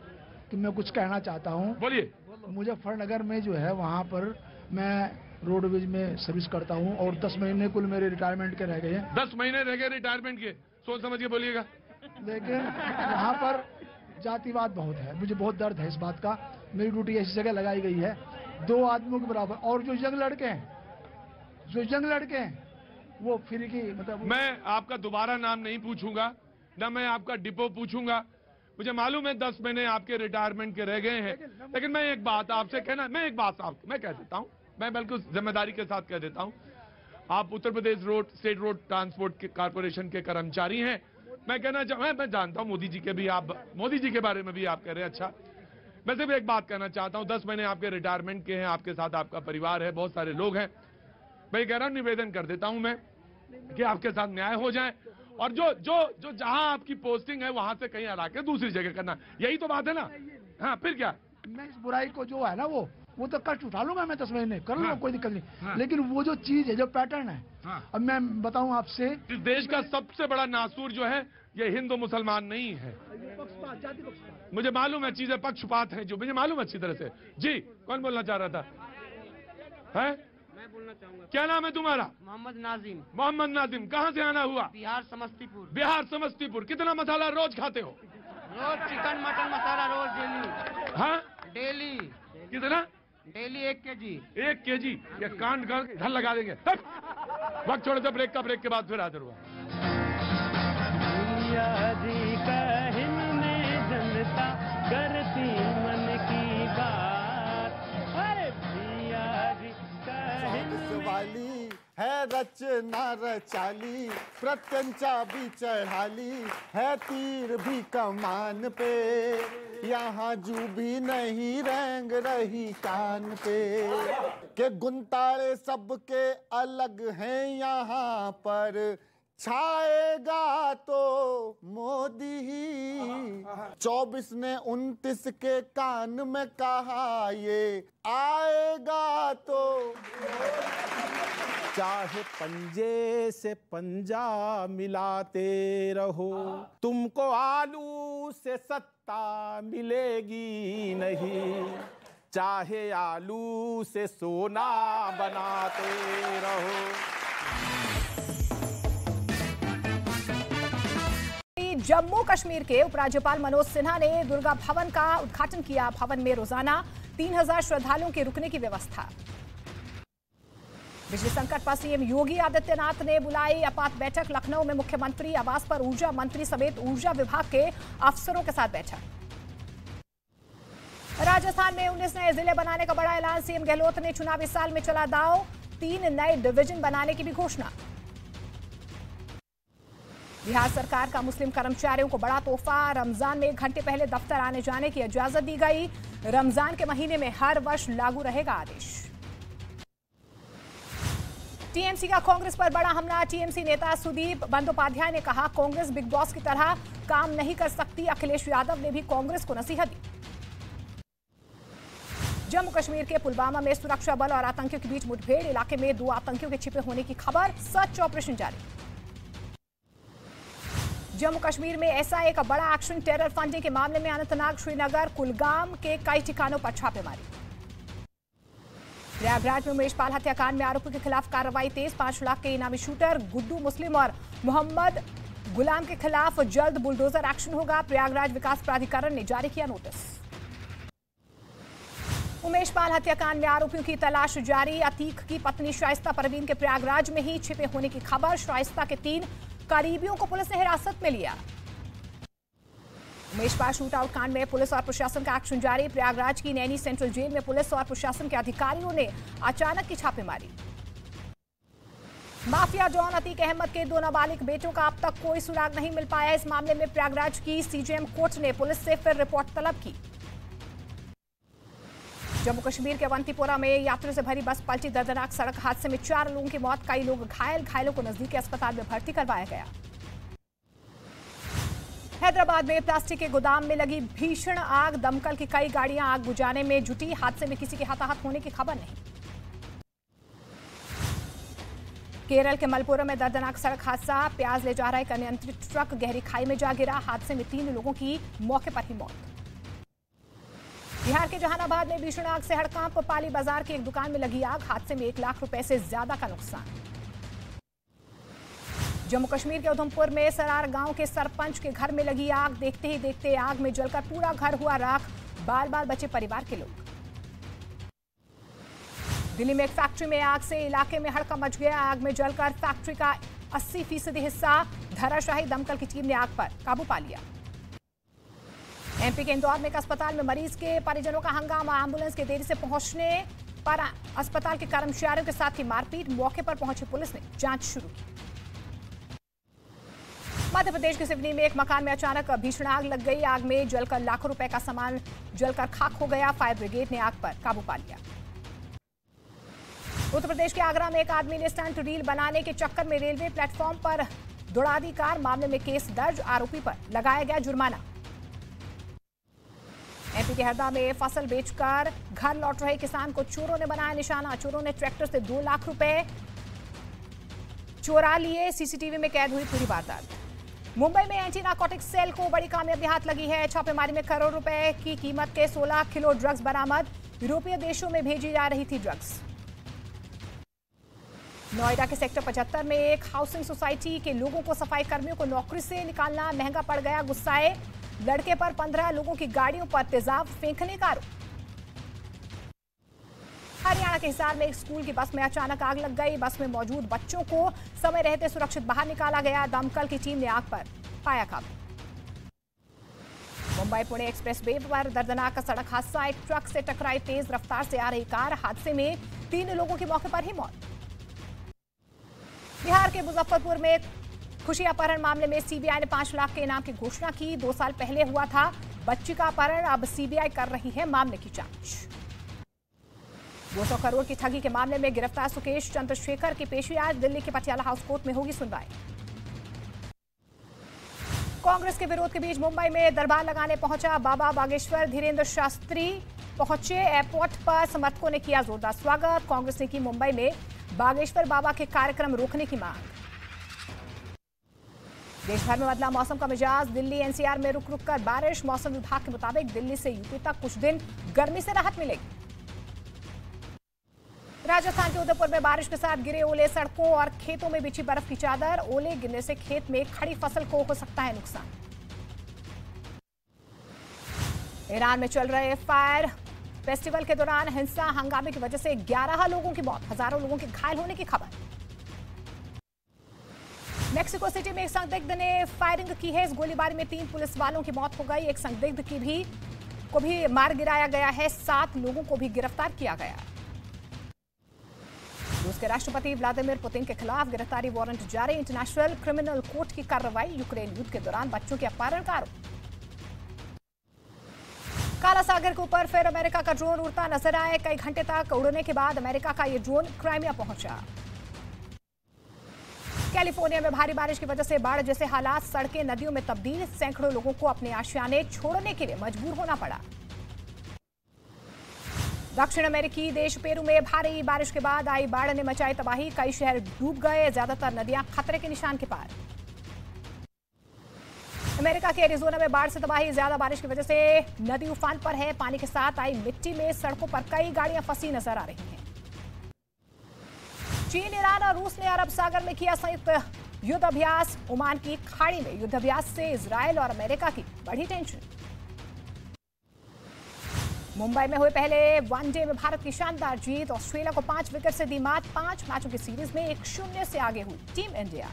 S13: कि मैं कुछ कहना चाहता हूँ।
S2: बोलिए।
S13: मुजफ्फरनगर में जो है वहाँ पर मैं रोडवेज में सर्विस करता हूँ और 10 महीने कुल मेरे रिटायरमेंट के रह गए हैं।
S2: 10 महीने रह गए रिटायरमेंट के, सोच समझ के बोलिएगा।
S13: लेकिन यहाँ पर जातिवाद बहुत है, मुझे बहुत दर्द है इस बात का। मेरी ड्यूटी ऐसी जगह लगाई गई है 2 आदमियों के बराबर, और जो यंग लड़के हैं वो फ्री की, मतलब
S2: मैं आपका दोबारा नाम नहीं पूछूंगा, ना मैं आपका डिपो पूछूंगा। मुझे मालूम है 10 महीने आपके रिटायरमेंट के रह गए हैं, लेकिन मैं एक बात आपसे कहना, मैं कह देता हूं, मैं बिल्कुल जिम्मेदारी के साथ कह देता हूं। आप Uttar Pradesh state road transport corporation के कर्मचारी हैं। मैं जानता हूं मोदी जी के बारे में भी आप कह रहे हैं, अच्छा। मैं सिर्फ एक बात कहना चाहता हूं, 10 महीने आपके रिटायरमेंट के हैं, आपके साथ आपका परिवार है, बहुत सारे लोग हैं। मैं कह रहा हूं, निवेदन कर देता हूं मैं कि आपके साथ न्याय हो जाए और जो जहां आपकी पोस्टिंग है वहां से कहीं हटा के दूसरी जगह करना, यही तो बात है ना? हाँ, फिर क्या?
S13: मैं इस बुराई को जो है ना वो तो कष्ट उठा लूंगा, मैं 10 महीने कर लूंगा, कोई दिक्कत नहीं। लेकिन वो जो चीज है, जो पैटर्न है, अब मैं बताऊं आपसे,
S2: इस देश का सबसे बड़ा नासूर जो है ये हिंदू मुसलमान नहीं है,
S13: पक्षपात, जाति पक्षपात।
S2: मुझे मालूम है चीजें पक्षपात हैं, जो मुझे मालूम है अच्छी तरह से। जी, कौन बोलना चाह रहा था? है?
S14: मैं बोलना चाहूंगा।
S2: क्या नाम है तुम्हारा?
S14: मोहम्मद नाजिम।
S2: मोहम्मद नाजिम, कहाँ से आना हुआ?
S14: बिहार समस्तीपुर।
S2: बिहार समस्तीपुर। कितना मसाला रोज खाते हो?
S14: रोज चिकन मटन मसाला रोज डेली।
S2: हाँ
S14: डेली।
S2: कितना?
S14: Daily 1 KG.
S2: 1 केजी? ये कांड कर घर लगा देंगे। वक्त छोड़े थे ब्रेक का, ब्रेक के बाद फिर हाजिर हुआ।
S1: जी कहन में जनता करती मन की बात, अरे भैया जी कहन
S15: वाली है रचना रचाली, प्रत्यंचा भी चढ़ाली है, तीर भी कमान पे, यहाँ जू भी नहीं रेंग रही कान पे, के गुंतारे सबके अलग हैं यहाँ पर, छाएगा तो मोदी ही। 24 ने 29 के कान में कहा ये आएगा तो, चाहे पंजे से पंजा मिलाते रहो, तुमको आलू से सत्ता मिलेगी नहीं, चाहे आलू से सोना बनाते रहो।
S16: जम्मू कश्मीर के उपराज्यपाल मनोज सिन्हा ने दुर्गा भवन का उद्घाटन किया। भवन में रोजाना 3000 श्रद्धालुओं के रुकने की व्यवस्था। बिजली संकट पर सीएम योगी आदित्यनाथ ने बुलाई आपात बैठक। लखनऊ में मुख्यमंत्री आवास पर ऊर्जा मंत्री समेत ऊर्जा विभाग के अफसरों के साथ बैठक। राजस्थान में 19 नए जिले बनाने का बड़ा ऐलान। सीएम गहलोत ने चुनावी साल में चला दांव, 3 नए डिवीजन बनाने की भी घोषणा। बिहार सरकार का मुस्लिम कर्मचारियों को बड़ा तोहफा। रमजान में 1 घंटे पहले दफ्तर आने जाने की इजाजत दी गई। रमजान के महीने में हर वर्ष लागू रहेगा आदेश। टीएमसी का कांग्रेस पर बड़ा हमला। टीएमसी नेता सुदीप बंदोपाध्याय ने कहा, कांग्रेस बिग बॉस की तरह काम नहीं कर सकती। अखिलेश यादव ने भी कांग्रेस को नसीहत दी। जम्मू कश्मीर के पुलवामा में सुरक्षा बल और आतंकियों के बीच मुठभेड़। इलाके में 2 आतंकियों के छिपे होने की खबर। सर्च ऑपरेशन जारी। जम्मू कश्मीर में एसआईए का बड़ा एक्शन। टेरर फंडिंग के मामले में अनंतनाग, श्रीनगर, कुलगाम के कई ठिकानों पर छापेमारी। प्रयागराज में उमेश पाल हत्याकांड में आरोपियों के खिलाफ कार्रवाई तेज। 5 लाख के इनामी शूटर गुड्डू मुस्लिम और मोहम्मद गुलाम के खिलाफ जल्द बुलडोजर एक्शन होगा। प्रयागराज विकास प्राधिकरण ने जारी किया नोटिस। उमेश पाल हत्याकांड में आरोपियों की तलाश जारी। अतीक की पत्नी शाइस्ता परवीन के प्रयागराज में ही छिपे होने की खबर। शाइस्ता के 3 करीबियों को पुलिस ने हिरासत में लिया। उमेश पाल शूटआउट कांड में पुलिस और प्रशासन का एक्शन जारी। प्रयागराज की नैनी सेंट्रल जेल में पुलिस और प्रशासन के अधिकारियों ने अचानक की छापेमारी। माफिया डॉन अतीक अहमद के 2 नाबालिग बेटों का अब तक कोई सुराग नहीं मिल पाया। इस मामले में प्रयागराज की सीजेएम कोर्ट ने पुलिस से फिर रिपोर्ट तलब की। जम्मू कश्मीर के अवंतीपोरा में यात्रियों से भरी बस पलटी। दर्दनाक सड़क हादसे में 4 लोगों की मौत, कई लोग घायल। घायलों को नजदीकी अस्पताल में भर्ती करवाया गया। हैदराबाद में प्लास्टिक के गोदाम में लगी भीषण आग। दमकल की कई गाड़ियां आग बुझाने में जुटी। हादसे में किसी के हताहत होने की खबर नहीं। केरल के मलपुरम में दर्दनाक सड़क हादसा। प्याज ले जा रहा एक अनियंत्रित ट्रक गहरी खाई में जा गिरा। हादसे में 3 लोगों की मौके पर ही मौत। बिहार के जहानाबाद में भीषण आग से हड़कांप। पाली बाजार की एक दुकान में लगी आग। हादसे में 1 लाख रुपए से ज्यादा का नुकसान। जम्मू कश्मीर के उधमपुर में सरार गांव के सरपंच के घर में लगी आग। देखते ही देखते आग में जलकर पूरा घर हुआ राख। बाल बाल बचे परिवार के लोग। दिल्ली में एक फैक्ट्री में आग से इलाके में हड़कंप मच गया। आग में जलकर फैक्ट्री का 80% हिस्सा धराशायी। दमकल की टीम ने आग पर काबू पा लिया। एमपी के इंदौर में एक अस्पताल में मरीज के परिजनों का हंगामा। एम्बुलेंस के देरी से पहुंचने पर अस्पताल के कर्मचारियों के साथ ही मारपीट। मौके पर पहुंची पुलिस ने जांच शुरू की। मध्य प्रदेश के सिवनी में एक मकान में अचानक भीषण आग लग गई। आग में जलकर लाखों रुपए का सामान जलकर खाक हो गया। फायर ब्रिगेड ने आग पर काबू पा लिया। उत्तर प्रदेश के आगरा में एक आदमी ने स्टंट रील बनाने के चक्कर में रेलवे प्लेटफॉर्म पर दौड़ा दी कार। मामले में केस दर्ज। आरोपी पर लगाया गया जुर्माना। एमपी के हरदा में फसल बेचकर घर लौट रहे किसान को चोरों ने बनाया निशाना। चोरों ने ट्रैक्टर से 2 लाख रुपए चोरा लिए। सीसीटीवी में कैद हुई पूरी वारदात। मुंबई में एंटी नार्कोटिक्स सेल को बड़ी कामयाबी हाथ लगी है। छापेमारी में करोड़ रुपए की कीमत के 16 किलो ड्रग्स बरामद। यूरोपीय देशों में भेजी जा रही थी ड्रग्स। नोएडा के सेक्टर 75 में एक हाउसिंग सोसाइटी के लोगों को सफाई कर्मियों को नौकरी से निकालना महंगा पड़ गया। गुस्साए लड़के पर 15 लोगों की गाड़ियों पर तेजाब फेंकने का आरोप। हरियाणा के हिसार में एक स्कूल की बस में अचानक आग लग गई। बस में मौजूद बच्चों को समय रहते सुरक्षित बाहर निकाला गया। दमकल की टीम ने आग पर पाया काबू। मुंबई पुणे एक्सप्रेस वे पर दर्दनाक सड़क हादसा। एक ट्रक से टकराई तेज रफ्तार से आ रही कार। हादसे में 3 लोगों की मौके पर ही मौत। बिहार के मुजफ्फरपुर में खुशी अपहरण मामले में सीबीआई ने 5 लाख के इनाम की घोषणा की। 2 साल पहले हुआ था बच्ची का अपहरण। अब सीबीआई कर रही है मामले की जांच। 200 करोड़ की ठगी के मामले में गिरफ्तार सुकेश चंद्रशेखर की पेशी आज दिल्ली के पटियाला हाउस कोर्ट में होगी सुनवाई। कांग्रेस के विरोध के बीच मुंबई में दरबार लगाने पहुंचा बाबा बागेश्वर। धीरेन्द्र शास्त्री पहुंचे। एयरपोर्ट पर समर्थकों ने किया जोरदार स्वागत। कांग्रेस ने की मुंबई में बागेश्वर बाबा के कार्यक्रम रोकने की मांग। देश भर में बदला मौसम का मिजाज। दिल्ली एनसीआर में रुक रुक कर बारिश। मौसम विभाग के मुताबिक दिल्ली से यूपी तक कुछ दिन गर्मी से राहत मिलेगी। राजस्थान के उदयपुर में बारिश के साथ गिरे ओले। सड़कों और खेतों में बिछी बर्फ की चादर। ओले गिरने से खेत में खड़ी फसल को हो सकता है नुकसान। ईरान में चल रहे फायर फेस्टिवल के दौरान हिंसा हंगामे की वजह से 11 लोगों की मौत। हजारों लोगों के घायल होने की खबर। मेक्सिको सिटी में एक संदिग्ध ने फायरिंग की है। इस गोलीबारी में 3 पुलिस वालों की मौत हो गई। एक संदिग्ध को भी मार गिराया गया है। 7 लोगों को भी गिरफ्तार किया गया। रूस के राष्ट्रपति व्लादिमीर पुतिन के खिलाफ गिरफ्तारी वारंट जारी। इंटरनेशनल क्रिमिनल कोर्ट की कार्रवाई। यूक्रेन युद्ध के दौरान बच्चों के अपहरण का आरोप। काला सागर के ऊपर फिर अमेरिका का ड्रोन उड़ता नजर आया। कई घंटे तक उड़ने के बाद अमेरिका का यह ड्रोन क्राइमिया पहुंचा। कैलिफोर्निया में भारी बारिश की वजह से बाढ़ जैसे हालात। सड़कें नदियों में तब्दील। सैकड़ों लोगों को अपने आशियाने छोड़ने के लिए मजबूर होना पड़ा। दक्षिण अमेरिकी देश पेरू में भारी बारिश के बाद आई बाढ़ ने मचाई तबाही। कई शहर डूब गए। ज्यादातर नदियां खतरे के निशान के पार। अमेरिका के एरिजोना में बाढ़ से तबाही। ज्यादा बारिश की वजह से नदी उफान पर है। पानी के साथ आई मिट्टी में सड़कों पर कई गाड़ियां फंसी नजर आ रही हैं। चीन, ईरान और रूस ने अरब सागर में किया संयुक्त युद्ध अभ्यास। ओमान की खाड़ी में युद्ध अभ्यास से इजरायल और अमेरिका की बढ़ी टेंशन। मुंबई में हुए पहले वनडे में भारत की शानदार जीत। ऑस्ट्रेलिया को 5 विकेट से दी मात। 5 मैचों की सीरीज में 1-0 से आगे हुई टीम इंडिया।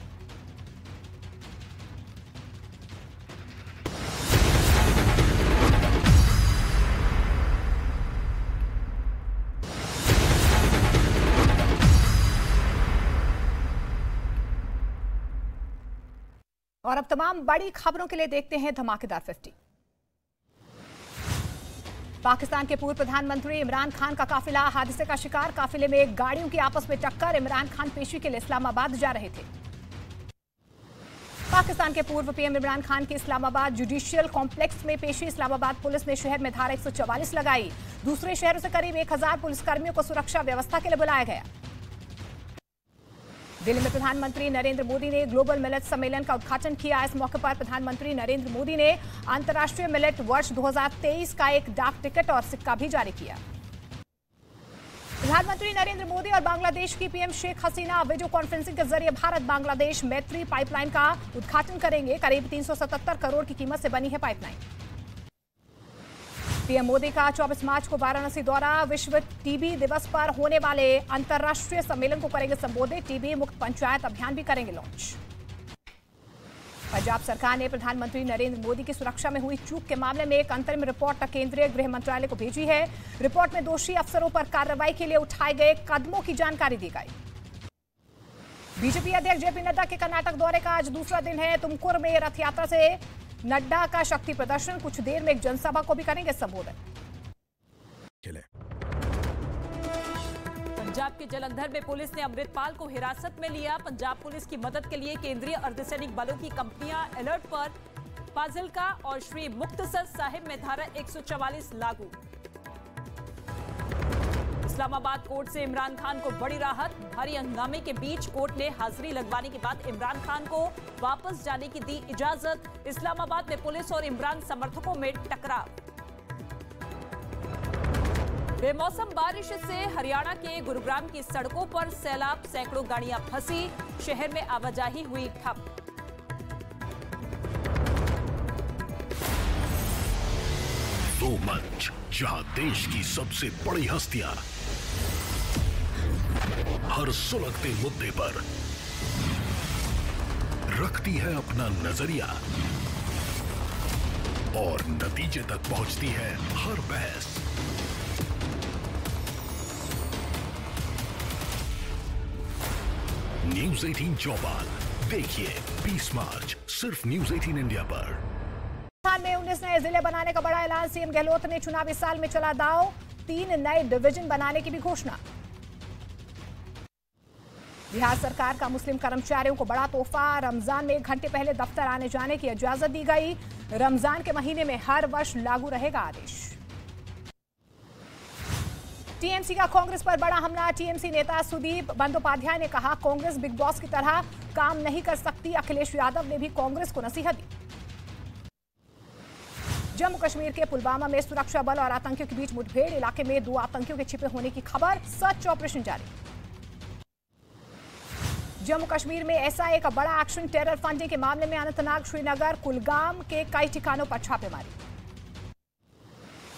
S16: और अब तमाम बड़ी खबरों के लिए देखते हैं धमाकेदार 50। पाकिस्तान के पूर्व प्रधानमंत्री इमरान खान का काफिला हादसे का शिकार। काफिले में गाड़ियों की आपस में टक्कर। इमरान खान पेशी के लिए इस्लामाबाद जा रहे थे। पाकिस्तान के पूर्व पीएम इमरान खान की इस्लामाबाद जुडिशियल कॉम्प्लेक्स में पेशी। इस्लामाबाद पुलिस ने शहर में धारा 144 लगाई। दूसरे शहरों से करीब 1000 पुलिसकर्मियों को सुरक्षा व्यवस्था के लिए बुलाया गया। दिल्ली में प्रधानमंत्री नरेंद्र मोदी ने ग्लोबल मिलेट सम्मेलन का उद्घाटन किया। इस मौके पर प्रधानमंत्री नरेंद्र मोदी ने अंतर्राष्ट्रीय मिलेट वर्ष 2023 का एक डाक टिकट और सिक्का भी जारी किया। प्रधानमंत्री नरेंद्र मोदी और बांग्लादेश की PM Sheikh Hasina video conferencing के जरिए भारत बांग्लादेश मैत्री पाइपलाइन का उद्घाटन करेंगे। करीब 377 करोड़ की कीमत से बनी है पाइपलाइन। पीएम मोदी का 24 मार्च को वाराणसी दौरा। विश्व टीबी दिवस पर होने वाले अंतर्राष्ट्रीय सम्मेलन को करेंगे संबोधित। टीबी मुक्त पंचायत अभियान भी करेंगे लॉन्च। पंजाब सरकार ने प्रधानमंत्री नरेंद्र मोदी की सुरक्षा में हुई चूक के मामले में एक अंतरिम रिपोर्ट केंद्रीय गृह मंत्रालय को भेजी है। रिपोर्ट में दोषी अफसरों पर कार्रवाई के लिए उठाए गए कदमों की जानकारी दी गई। बीजेपी अध्यक्ष जेपी नड्डा के कर्नाटक दौरे का आज दूसरा दिन है। तुमकुर में रथ यात्रा से नड्डा का शक्ति प्रदर्शन। कुछ देर में एक जनसभा को भी करेंगे संबोधित।
S17: पंजाब के जलंधर में पुलिस ने अमृतपाल को हिरासत में लिया। पंजाब पुलिस की मदद के लिए केंद्रीय अर्धसैनिक बलों की कंपनियां अलर्ट पर। फाजिल्का और श्री मुक्तसर साहिब में धारा 144 लागू। इस्लामाबाद कोर्ट से इमरान खान को बड़ी राहत। भारी हंगामे के बीच कोर्ट ने हाजिरी लगवाने के बाद इमरान खान को वापस जाने की दी इजाजत। इस्लामाबाद में पुलिस और इमरान समर्थकों में टकराव। बेमौसम बारिश से हरियाणा के गुरुग्राम की सड़कों पर सैलाब, सैकड़ों गाड़ियां फंसी, शहर में आवाजाही हुई ठप।
S18: वो मंच जहां देश की सबसे बड़ी हस्तियां हर सुलगते मुद्दे पर रखती है अपना नजरिया और नतीजे तक पहुंचती है हर बहस। न्यूज 18 चौपाल देखिए 20 मार्च सिर्फ न्यूज 18 इंडिया पर।
S16: राजस्थान में 19 नए जिले बनाने का बड़ा ऐलान। सीएम गहलोत ने चुनावी साल में चला दांव, 3 नए डिवीजन बनाने की भी घोषणा। बिहार सरकार का मुस्लिम कर्मचारियों को बड़ा तोहफा। रमजान में 1 घंटे पहले दफ्तर आने जाने की इजाजत दी गई। रमजान के महीने में हर वर्ष लागू रहेगा आदेश। टीएमसी का कांग्रेस पर बड़ा हमला। टीएमसी नेता सुदीप बंदोपाध्याय ने कहा, कांग्रेस बिग बॉस की तरह काम नहीं कर सकती। अखिलेश यादव ने भी कांग्रेस को नसीहत दी। जम्मू कश्मीर के पुलवामा में सुरक्षा बल और आतंकियों के बीच मुठभेड़। इलाके में 2 आतंकियों के छिपे होने की खबर। सर्च ऑपरेशन जारी। जम्मू कश्मीर में एसआईए का बड़ा एक्शन। टेरर फंडिंग के मामले में अनंतनाग, श्रीनगर, कुलगाम के कई ठिकानों पर छापेमारी।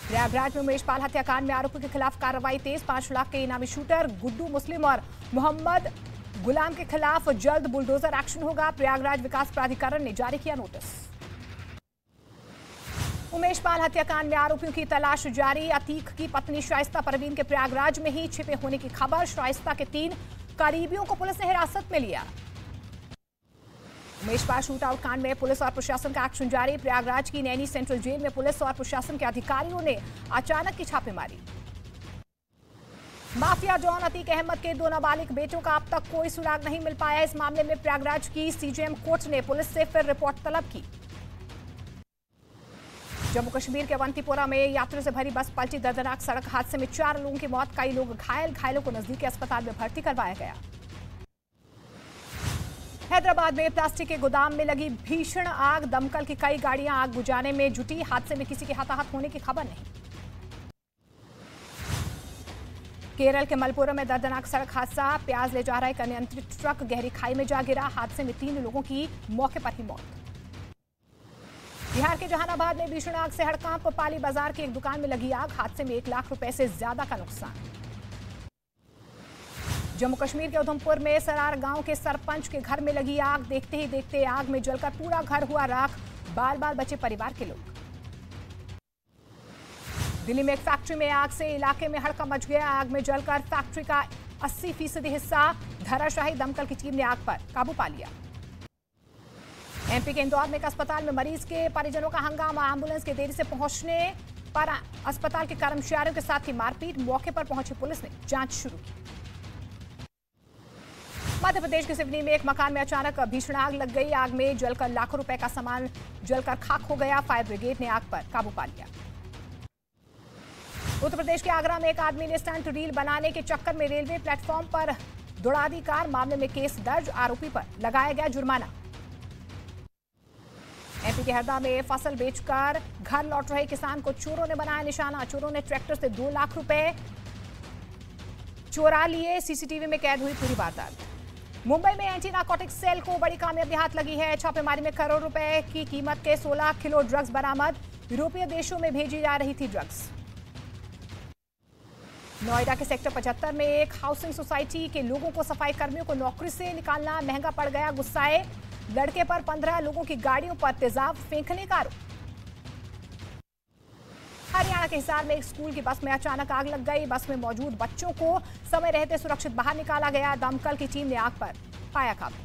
S16: प्रयागराज में उमेश पाल हत्याकांड में आरोपियों के खिलाफ कार्रवाई तेज। 5 लाख के इनामी शूटर गुड्डू मुस्लिम और मोहम्मद गुलाम के खिलाफ जल्द बुलडोजर एक्शन होगा। प्रयागराज विकास प्राधिकरण ने जारी किया नोटिस। उमेश पाल हत्याकांड में आरोपियों की तलाश जारी। अतीक की पत्नी शाइस्ता परवीन के प्रयागराज में ही छिपे होने की खबर। शाइस्ता के 3 करीबियों को पुलिस ने हिरासत में लिया। उमेश पाल शूटआउट कांड में पुलिस और प्रशासन का एक्शन जारी। प्रयागराज की नैनी सेंट्रल जेल में पुलिस और प्रशासन के अधिकारियों ने अचानक की छापेमारी। माफिया डॉन अतीक अहमद के 2 नाबालिग बेटों का अब तक कोई सुराग नहीं मिल पाया। इस मामले में प्रयागराज की सीजेएम कोर्ट ने पुलिस से फिर रिपोर्ट तलब की। जम्मू कश्मीर के अवंतीपोरा में यात्रियों से भरी बस पलटी। दर्दनाक सड़क हादसे में 4 लोगों की मौत, कई लोग घायल। घायलों को नजदीकी अस्पताल में भर्ती करवाया गया। हैदराबाद में प्लास्टिक के गोदाम में लगी भीषण आग। दमकल की कई गाड़ियां आग बुझाने में जुटी। हादसे में किसी के हताहत होने की खबर नहीं। केरल के मलपुरम में दर्दनाक सड़क हादसा। प्याज ले जा रहा एक अनियंत्रित ट्रक गहरी खाई में जा गिरा। हादसे में 3 लोगों की मौके पर ही मौत। बिहार के जहानाबाद में भीषण आग से हड़कांप। पाली बाजार की एक दुकान में लगी आग। हादसे में 1 लाख रुपए से ज्यादा का नुकसान। जम्मू कश्मीर के उधमपुर में सरार गांव के सरपंच के घर में लगी आग। देखते ही देखते आग में जलकर पूरा घर हुआ राख। बाल बाल बचे परिवार के लोग। दिल्ली में एक फैक्ट्री में आग से इलाके में हड़कंप मच गया। आग में जलकर फैक्ट्री का 80% हिस्सा धराशायी। दमकल की टीम ने आग पर काबू पा लिया। एमपी के इंदौर में एक अस्पताल में मरीज के परिजनों का हंगामा। एम्बुलेंस के देरी से पहुंचने पर अस्पताल के कर्मचारियों के साथ ही मारपीट। मौके पर पहुंची पुलिस ने जांच शुरू की। मध्य प्रदेश के सिवनी में एक मकान में अचानक भीषण आग लग गई। आग में जलकर लाखों रुपए का सामान जलकर खाक हो गया। फायर ब्रिगेड ने आग पर काबू पा लिया। उत्तर प्रदेश के आगरा में एक आदमी ने स्टंट रील बनाने के चक्कर में रेलवे प्लेटफॉर्म पर दौड़ा दी कार। मामले में केस दर्ज। आरोपी पर लगाया गया जुर्माना। एमपी के हरदा में फसल बेचकर घर लौट रहे किसान को चोरों ने बनाया निशाना। चोरों ने ट्रैक्टर से 2 लाख रुपए चोरा लिए। सीसीटीवी में कैद हुई पूरी वारदात। मुंबई में एंटी नार्कोटिक्स सेल को बड़ी कामयाबी हाथ लगी है। छापेमारी में करोड़ रुपए की कीमत के 16 किलो ड्रग्स बरामद। यूरोपीय देशों में भेजी जा रही थी ड्रग्स। नोएडा के सेक्टर 75 में एक हाउसिंग सोसाइटी के लोगों को सफाई कर्मियों को नौकरी से निकालना महंगा पड़ गया। गुस्साए लड़के पर 15 लोगों की गाड़ियों पर तेजाब फेंकने का आरोप। हरियाणा के हिसार में एक स्कूल की बस में अचानक आग लग गई। बस में मौजूद बच्चों को समय रहते सुरक्षित बाहर निकाला गया। दमकल की टीम ने आग पर पाया काबू।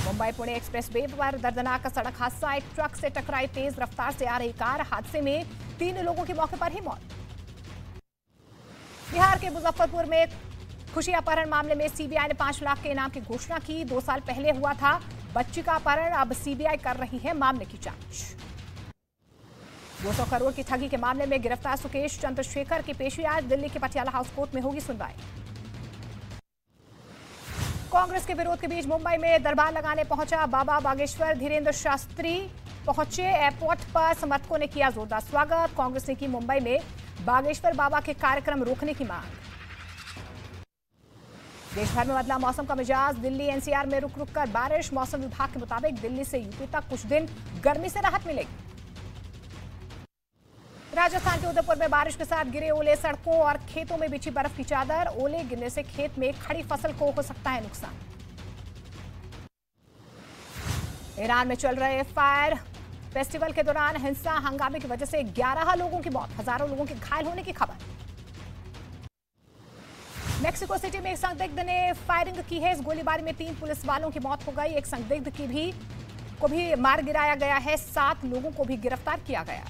S16: मुंबई पुणे एक्सप्रेस वे पर दर्दनाक सड़क हादसा। एक ट्रक से टकराई तेज रफ्तार से आ रही कार। हादसे में 3 लोगों की मौके पर ही मौत। बिहार के मुजफ्फरपुर में खुशी अपहरण मामले में सीबीआई ने 5 लाख के इनाम की घोषणा की। 2 साल पहले हुआ था बच्ची का अपहरण। अब सीबीआई कर रही है मामले की जांच। 200 करोड़ की ठगी के मामले में गिरफ्तार सुकेश चंद्रशेखर की पेशी आज दिल्ली के पटियाला हाउस कोर्ट में होगी सुनवाई। कांग्रेस के विरोध के बीच मुंबई में दरबार लगाने पहुंचा बाबा बागेश्वर धीरेन्द्र शास्त्री पहुंचे। एयरपोर्ट पर समर्थकों ने किया जोरदार स्वागत। कांग्रेस ने की मुंबई में बागेश्वर बाबा के कार्यक्रम रोकने की मांग। देश भर में बदला मौसम का मिजाज। दिल्ली एनसीआर में रुक रुक कर बारिश। मौसम विभाग के मुताबिक दिल्ली से यूपी तक कुछ दिन गर्मी से राहत मिलेगी। राजस्थान के उदयपुर में बारिश के साथ गिरे ओले। सड़कों और खेतों में बिछी बर्फ की चादर। ओले गिरने से खेत में खड़ी फसल को हो सकता है नुकसान। ईरान में चल रहे फायर फेस्टिवल के दौरान हिंसा हंगामे की वजह से 11 लोगों की मौत, हजारों लोगों के घायल होने की खबर। मेक्सिको सिटी में एक संदिग्ध ने फायरिंग की है। इस गोलीबारी में 3 पुलिस वालों की मौत हो गई। एक संदिग्ध को भी मार गिराया गया है। 7 लोगों को भी गिरफ्तार किया गया।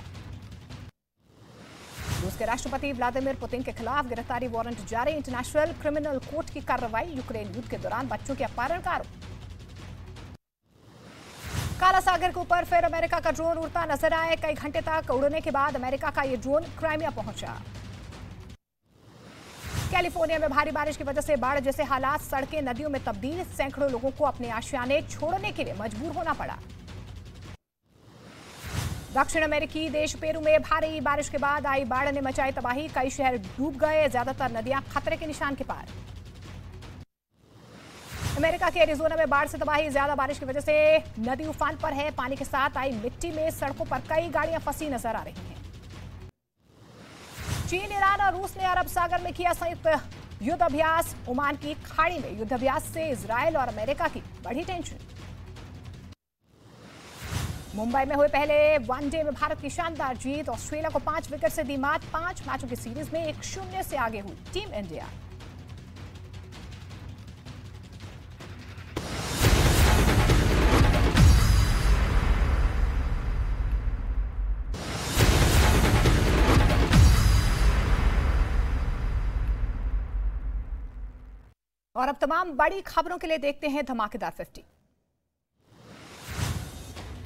S16: रूस के राष्ट्रपति व्लादिमीर पुतिन के खिलाफ गिरफ्तारी वारंट जारी। इंटरनेशनल क्रिमिनल कोर्ट की कार्रवाई। यूक्रेन युद्ध के दौरान बच्चों के अपहरण का आरोप। काला सागर के ऊपर फिर अमेरिका का ड्रोन उड़ता नजर आया। कई घंटे तक उड़ने के बाद अमेरिका का यह ड्रोन क्राइमिया पहुंचा। कैलिफोर्निया में भारी बारिश की वजह से बाढ़ जैसे हालात। सड़कें नदियों में तब्दील। सैकड़ों लोगों को अपने आशियाने छोड़ने के लिए मजबूर होना पड़ा। दक्षिण अमेरिकी देश पेरू में भारी बारिश के बाद आई बाढ़ ने मचाई तबाही। कई शहर डूब गए। ज्यादातर नदियां खतरे के निशान के पार। अमेरिका के एरिजोना में बाढ़ से तबाही। ज्यादा बारिश की वजह से नदी उफान पर है। पानी के साथ आई मिट्टी में सड़कों पर कई गाड़ियां फंसी नजर आ रही हैं। चीन, ईरान और रूस ने अरब सागर में किया संयुक्त युद्ध अभ्यास। ओमान की खाड़ी में युद्ध अभ्यास से इजरायल और अमेरिका की बढ़ी टेंशन। मुंबई में हुए पहले वनडे में भारत की शानदार जीत। ऑस्ट्रेलिया को 5 विकेट से दी मात। 5 मैचों की सीरीज में 1-0 से आगे हुई टीम इंडिया। और अब तमाम बड़ी खबरों के लिए देखते हैं धमाकेदार 50।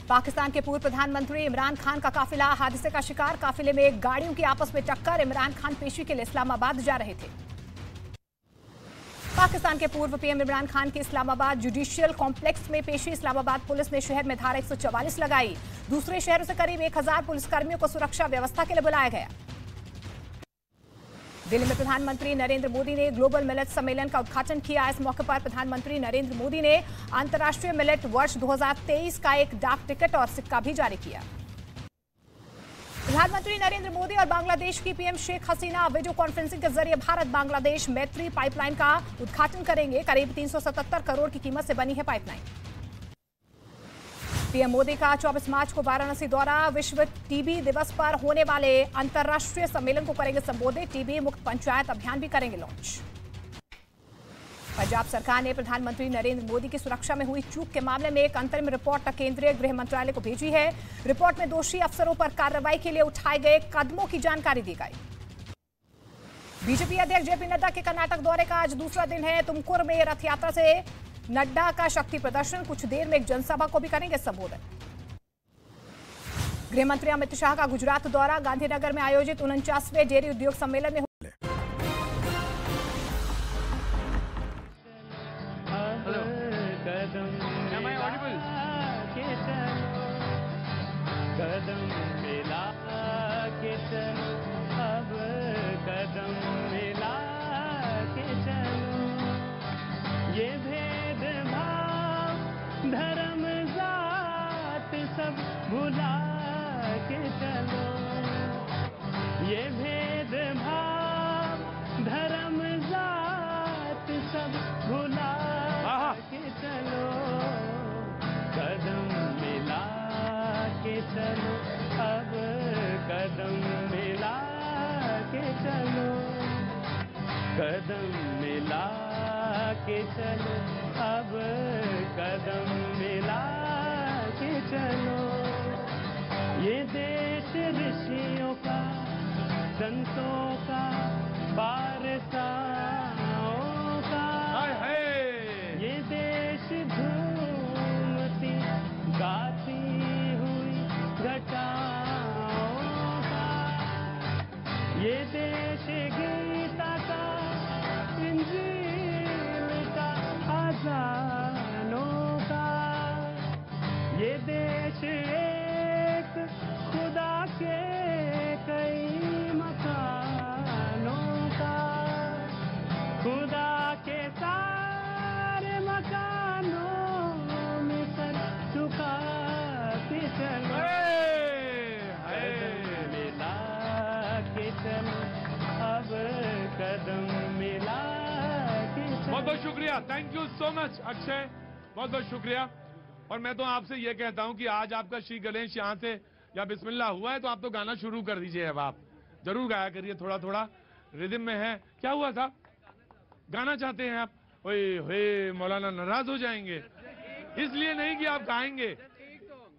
S16: पाकिस्तान के पूर्व प्रधानमंत्री इमरान खान का काफिला हादसे का शिकार। काफिले में गाड़ियों की आपस में टक्कर। इमरान खान पेशी के लिए इस्लामाबाद जा रहे थे। पाकिस्तान के पूर्व पीएम इमरान खान की इस्लामाबाद जुडिशियल कॉम्प्लेक्स में पेशी। इस्लामाबाद पुलिस ने शहर में धारा 144 लगाई। दूसरे शहरों से करीब 1000 पुलिसकर्मियों को सुरक्षा व्यवस्था के लिए बुलाया गया। दिल्ली में प्रधानमंत्री नरेंद्र मोदी ने ग्लोबल मिलेट सम्मेलन का उद्घाटन किया। इस मौके पर प्रधानमंत्री नरेंद्र मोदी ने अंतर्राष्ट्रीय मिलेट वर्ष 2023 का एक डाक टिकट और सिक्का भी जारी किया। प्रधानमंत्री नरेंद्र मोदी और बांग्लादेश की PM Sheikh Hasina video conferencing के जरिए भारत बांग्लादेश मैत्री पाइपलाइन का उद्घाटन करेंगे। करीब 377 करोड़ की कीमत से बनी है पाइपलाइन। पीएम मोदी का 24 मार्च को वाराणसी दौरा। विश्व टीबी दिवस पर होने वाले अंतर्राष्ट्रीय सम्मेलन को करेंगे संबोधित। टीबी मुक्त पंचायत अभियान भी करेंगे लॉन्च। पंजाब सरकार ने प्रधानमंत्री नरेंद्र मोदी की सुरक्षा में हुई चूक के मामले में एक अंतरिम रिपोर्ट केंद्रीय गृह मंत्रालय को भेजी है। रिपोर्ट में दोषी अफसरों पर कार्रवाई के लिए उठाए गए कदमों की जानकारी दी गई। बीजेपी अध्यक्ष जेपी नड्डा के कर्नाटक दौरे का आज दूसरा दिन है। तुमकुर में रथ यात्रा से नड्डा का शक्ति प्रदर्शन। कुछ देर में एक जनसभा को भी करेंगे संबोधित। गृह मंत्री अमित शाह का गुजरात दौरा। गांधीनगर में आयोजित 49वें डेयरी उद्योग सम्मेलन में
S1: कदम मिला के चलो, अब कदम मिला के चलो। ये भेदभाव धर्म जात सब भुला के चलो। ये भेदभाव धर्म जात सब भुला के चलो। कदम मिला के चलो, अब कदम मिला के चलो। कदम मिला के चलो, अब कदम मिला के चलो। ये देश ऋषियों का, संतों का, वारसाओं का। ये देश घूमती गाती हुई घटाओं ये देश गीता का इंजील का अजानों का, ये देश एक खुदा के कई मकानों का, खुदा के सारे मकानों में सर झुका के चलो, मिला के चलो, अब कदम मिला के चलो।
S2: बहुत बहुत शुक्रिया, thank you so much Akshay, बहुत बहुत शुक्रिया। और मैं तो आपसे ये कहता हूं कि आज आपका श्री गणेश यहाँ से या बिस्मिल्लाह हुआ है तो आप तो गाना शुरू कर दीजिए। अब आप जरूर गाया करिए, थोड़ा थोड़ा रिदम में है। क्या हुआ साहब, गाना चाहते हैं आप? ओए होए मौलाना नाराज हो जाएंगे, इसलिए नहीं कि आप गाएंगे।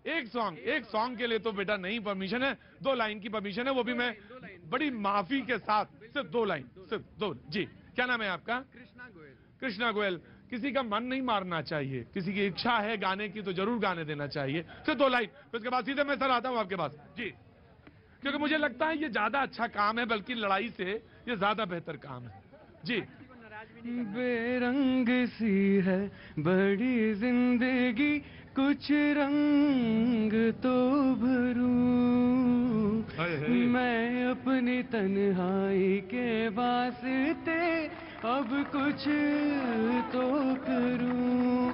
S2: एक सॉन्ग के लिए तो बेटा नहीं परमिशन है, 2 लाइन की परमिशन है, वो भी मैं बड़ी माफी के साथ, सिर्फ 2 लाइन, सिर्फ 2। जी क्या नाम है आपका? कृष्णा गोयल। किसी का मन नहीं मारना चाहिए, किसी की इच्छा है गाने की तो जरूर गाने देना चाहिए। सिर्फ 2 लाइन, फिर उसके बाद सीधे मैं सर आता हूं आपके पास। जी, क्योंकि मुझे लगता है ये ज्यादा अच्छा काम है, बल्कि लड़ाई से ये ज्यादा बेहतर काम है। जी।
S1: बेरंग सी है बड़ी जिंदगी, कुछ रंग तो भरूं मैं अपनी तन्हाई के वास्ते, अब कुछ तो करूं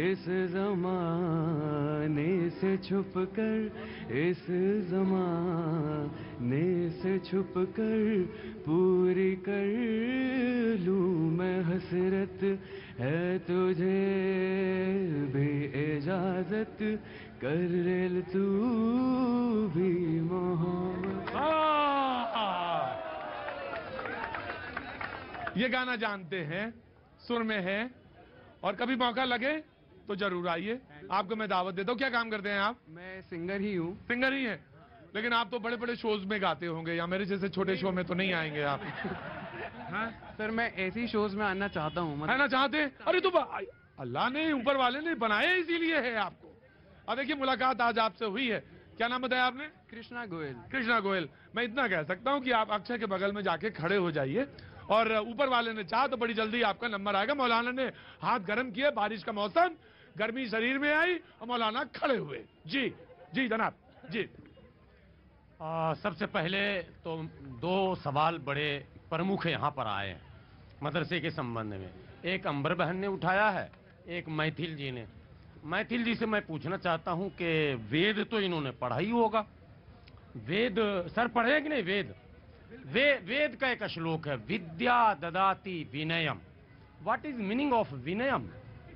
S1: इस जमाने से छुपकर, इस जमाने से छुपकर पूरी कर लूं मैं हसरत, है तुझे भी इजाजत, कर ले तू भी मोहब्बत।
S2: ये गाना जानते हैं, सुर में है, और कभी मौका लगे तो जरूर आइए। आपको मैं दावत देता हूँ। क्या काम करते हैं आप?
S9: मैं सिंगर ही हूँ।
S2: सिंगर ही हैं, लेकिन आप तो बड़े बड़े शोज में गाते होंगे, या मेरे जैसे छोटे शो में तो नहीं आएंगे आप।
S9: हाँ सर, मैं ऐसी शोज में आना चाहता हूँ।
S2: आना चाहते हैं? अरे तो अल्लाह ने, ऊपर वाले ने बनाया इसीलिए है आपको। अब देखिए, मुलाकात आज आपसे हुई है। क्या नाम बताया आपने?
S9: कृष्णा गोयल।
S2: कृष्णा गोयल। मैं इतना कह सकता हूँ कि आप अक्षय के बगल में जाके खड़े हो जाइए, और ऊपर वाले ने चाहा तो बड़ी जल्दी आपका नंबर आएगा। मौलाना ने हाथ गर्म किए, बारिश का मौसम, गर्मी शरीर में आई और मौलाना खड़े हुए। जी जी जनाब जी।
S19: सबसे पहले तो 2 सवाल बड़े प्रमुख यहाँ पर आए हैं मदरसे के संबंध में। एक अंबर बहन ने उठाया है, एक मैथिल जी ने। मैथिल जी से मैं पूछना चाहता हूँ कि वेद तो इन्होंने पढ़ा ही होगा। वेद सर पढ़े कि नहीं? वेद का एक श्लोक है, विद्या ददाति विनयम। व्हाट इज मीनिंग ऑफ विनयम?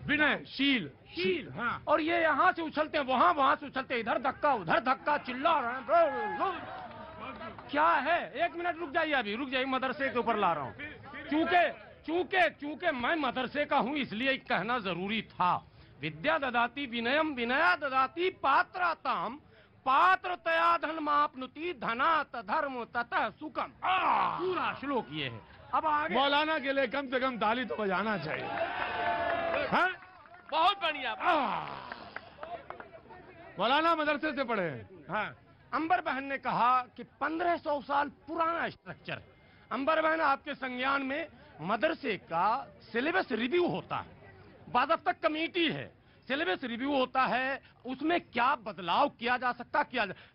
S2: विनय, शील। हाँ।
S19: और ये यहाँ से उछलते हैं, वहां से उछलते हैं, इधर धक्का उधर धक्का, चिल्ला रहे हैं। क्या है? 1 मिनट रुक जाइए, अभी रुक जाइए, मदरसे के ऊपर ला रहा हूँ। चूंकि मैं मदरसे का हूँ इसलिए कहना जरूरी था। विद्या ददाति विनयम, विनया ददाति पात्रताम, पात्रतया धनमाप्नुति, धनात् धर्म ततः सुखम। पूरा श्लोक ये है। अब आगे
S2: मौलाना के लिए कम से कम ताली तो बजाना चाहिए। हाँ?
S6: बहुत बढ़िया।
S2: मौलाना मदरसे से पढ़े हैं।
S19: हाँ। अंबर बहन ने कहा कि 1500 साल पुराना स्ट्रक्चर है। अंबर बहन, आपके संज्ञान में मदरसे का सिलेबस रिव्यू होता है, बाज़ाब्ता कमेटी है, सिलेबस रिव्यू होता है, उसमें क्या बदलाव किया जा सकता,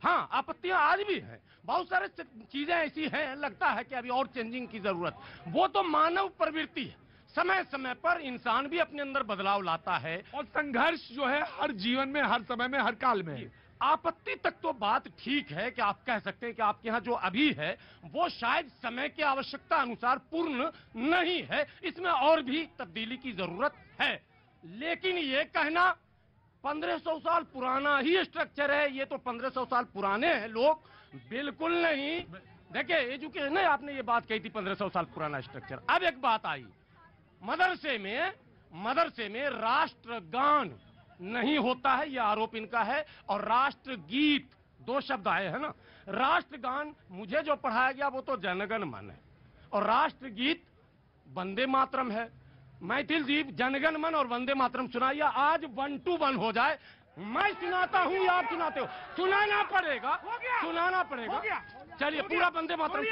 S19: हाँ आपत्तियां आज भी हैं, बहुत सारे चीजें ऐसी हैं लगता है कि अभी और चेंजिंग की जरूरत। वो तो मानव प्रवृत्ति है, समय समय पर इंसान भी अपने अंदर बदलाव लाता है,
S2: और संघर्ष जो है हर जीवन में, हर समय में, हर काल में है।
S19: आपत्ति तक तो बात ठीक है कि आप कह सकते हैं कि आपके यहाँ जो अभी है वो शायद समय की आवश्यकता अनुसार पूर्ण नहीं है, इसमें और भी तब्दीली की जरूरत है। लेकिन ये कहना 1500 साल पुराना ही स्ट्रक्चर है, ये तो 1500 साल पुराने हैं लोग, बिल्कुल नहीं। देखिए एजुकेशन, नहीं आपने ये बात कही थी 1500 साल पुराना स्ट्रक्चर। अब एक बात आई, मदरसे में राष्ट्रगान नहीं होता है, यह आरोप इनका है, और राष्ट्रगीत 2 शब्द आए हैं ना। राष्ट्रगान मुझे जो पढ़ाया गया वो तो जनगण मन है, और राष्ट्रगीत वंदे मातरम है। मैथिल जी जनगण मन और वंदे मातरम सुनाइए, आज 1 to 1 हो जाए। मैं सुनाता हूँ या आप सुनाते हो? सुनाना पड़ेगा। चलिए पूरा वंदे मातरम।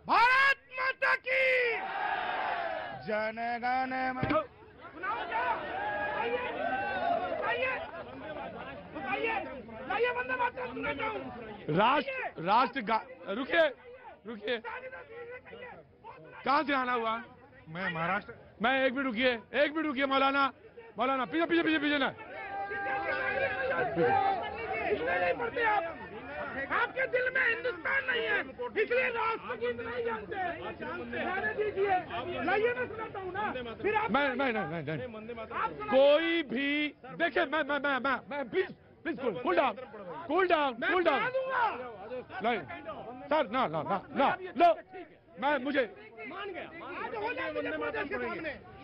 S10: भारत माता की जन गण मन।
S2: रुकिए रुकिए, कहाँ से आना हुआ?
S10: मैं महाराष्ट्र।
S2: मैं एक मिनट रुकिए मौलाना, मौलाना पीछे पीछे पीछे पीछे ना।
S10: नहीं पढ़ते आप, आपके दिल में हिंदुस्तान नहीं है, इसलिए राष्ट्रगीत नहीं जानते। जाने दीजिए, लाइए मैं सुनाता हूँ ना, फिर आप
S2: नहीं कोई भी देखिए, मैं प्लीज कूल डाउन नहीं सर, नो मैं मुझे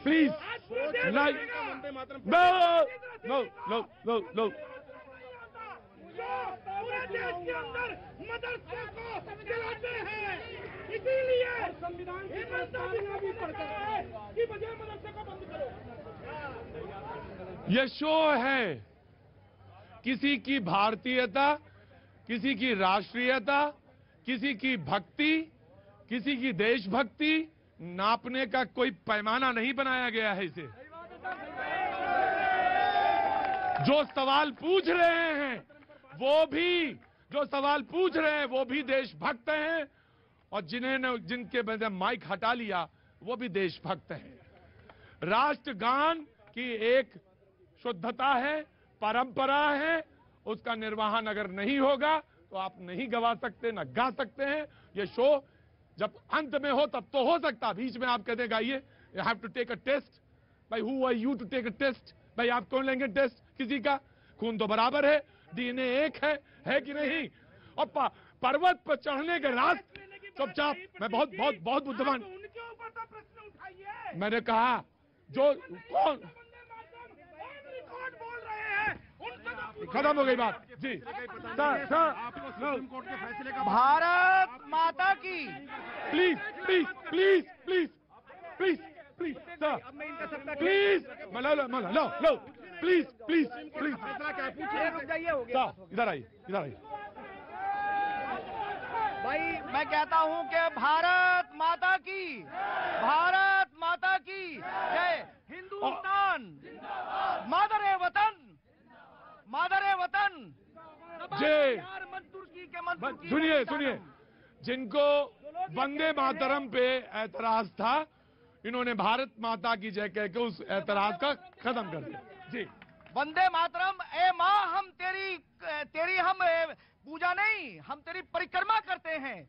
S2: प्लीज नो
S10: पूरे देश के अंदर मदरसे को चलाते हैं, इसीलिए संविधान भी पढ़ता है कि बजाय मदरसे को बंद करो।
S2: ये शो है किसी की भारतीयता, किसी की राष्ट्रीयता, किसी की भक्ति, किसी की देशभक्ति नापने का कोई पैमाना नहीं बनाया गया है इसे। जो सवाल पूछ रहे हैं वो भी देशभक्त हैं, और जिनके बजाय माइक हटा लिया वो भी देशभक्त हैं। राष्ट्रगान की एक शुद्धता है, परंपरा है, उसका निर्वहन अगर नहीं होगा तो आप नहीं गवा सकते, न गा सकते हैं। ये शो जब अंत में हो तब तो हो सकता, बीच में आप कहते गाइए, you have to take a test. भाई who are you to take a test? भाई आप कौन लेंगे टेस्ट किसी का? खून तो बराबर है, डीएनए एक है कि नहीं? और पर्वत पर चढ़ने के रास्ते चुपचाप, मैं बहुत बहुत बहुत बुद्धिमान, मैंने कहा जो कौन खत्म हो गई बात जी। सर
S10: भारत माता की
S2: please please please please please please sir please low please please please इधर आइए
S10: भाई, मैं कहता हूं कि भारत माता की जय। हिंदुस्तान मादर वतन
S2: सुनिए, जिनको वंदे मातरम पे ऐतराज था, इन्होंने भारत माता की जय कह के उस ऐतराज का खत्म कर दिया जी।
S10: वंदे मातरम, ए माँ, हम तेरी हम पूजा नहीं, हम तेरी परिक्रमा करते हैं,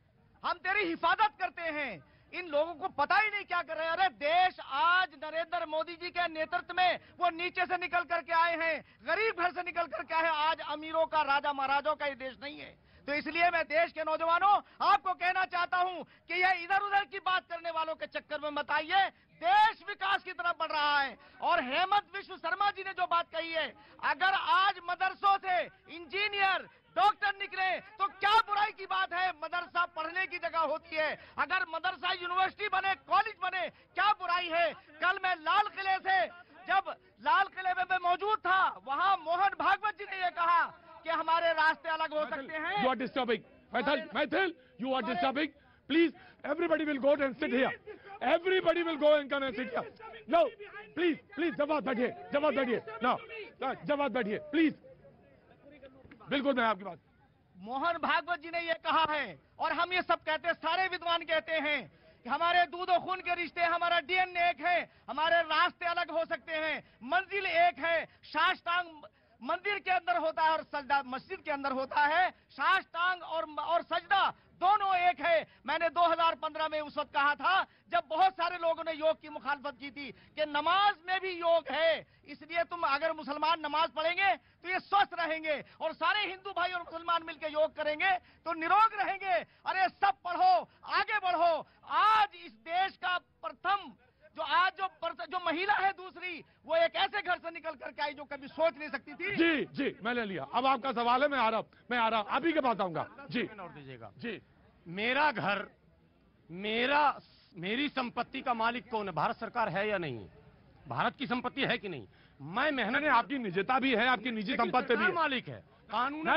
S10: हम तेरी हिफाजत करते हैं। इन लोगों को पता ही नहीं क्या कर रहे हैं। अरे देश आज नरेंद्र मोदी जी के नेतृत्व में वो नीचे से निकल करके आए हैं, गरीब घर से निकल करके आए हैं। आज अमीरों का, राजा महाराजों का ये देश नहीं है। तो इसलिए मैं देश के नौजवानों आपको कहना चाहता हूं कि ये इधर उधर की बात करने वालों के चक्कर में मत आइए। देश विकास की तरफ बढ़ रहा है। और हेमंत विश्व शर्मा जी ने जो बात कही है, अगर आज मदरसों से इंजीनियर, डॉक्टर निकले तो क्या बुराई की बात है? मदरसा पढ़ने की जगह होती है। अगर मदरसा यूनिवर्सिटी बने, कॉलेज बने, क्या बुराई है? कल मैं लाल किले से, जब लाल किले में मैं मौजूद था, वहां मोहन भागवत जी ने यह कहा कि हमारे रास्ते अलग हो सकते हैं।
S2: You are disturbing. Maithil, you are disturbing. Please, everybody will go and sit here. Everybody will go and come and sit here. No, please, जवाब बैठिए. No, जवाब बैठिए, please. बिल्कुल मैं आपकी बात।
S10: मोहन भागवत जी ने यह कहा है, और हम ये सब कहते हैं, सारे विद्वान कहते हैं कि हमारे दूध और खून के रिश्ते, हमारा डीएनए एक है, हमारे रास्ते अलग हो सकते हैं, मंजिल एक है। साष्टांग मंदिर के अंदर होता है और सजदा मस्जिद के अंदर होता है। साष्टांग और सजदा दोनों एक है। मैंने 2015 में उस वक्त कहा था, जब बहुत सारे लोगों ने योग की मुखालफत की थी, कि नमाज में भी योग है। इसलिए तुम अगर मुसलमान नमाज पढ़ेंगे तो ये स्वस्थ रहेंगे, और सारे हिंदू भाई और मुसलमान मिलकर योग करेंगे तो निरोग रहेंगे। अरे सब पढ़ो, आगे बढ़ो। आज इस देश का प्रथम जो महिला है दूसरी, वो एक ऐसे घर से निकल करके आई जो कभी सोच नहीं सकती थी।
S2: जी मैंने लिया। अब आपका सवाल है, मैं आ रहा हूं आप ही के पास आऊंगा जी।
S19: दीजिएगा जी। मेरा घर, मेरी संपत्ति का मालिक कौन है? भारत सरकार है या नहीं? भारत की संपत्ति है कि नहीं? मैं मेहनत,
S2: आपकी निजता भी है, आपकी निजी संपत्ति भी है,
S19: मालिक है, कानून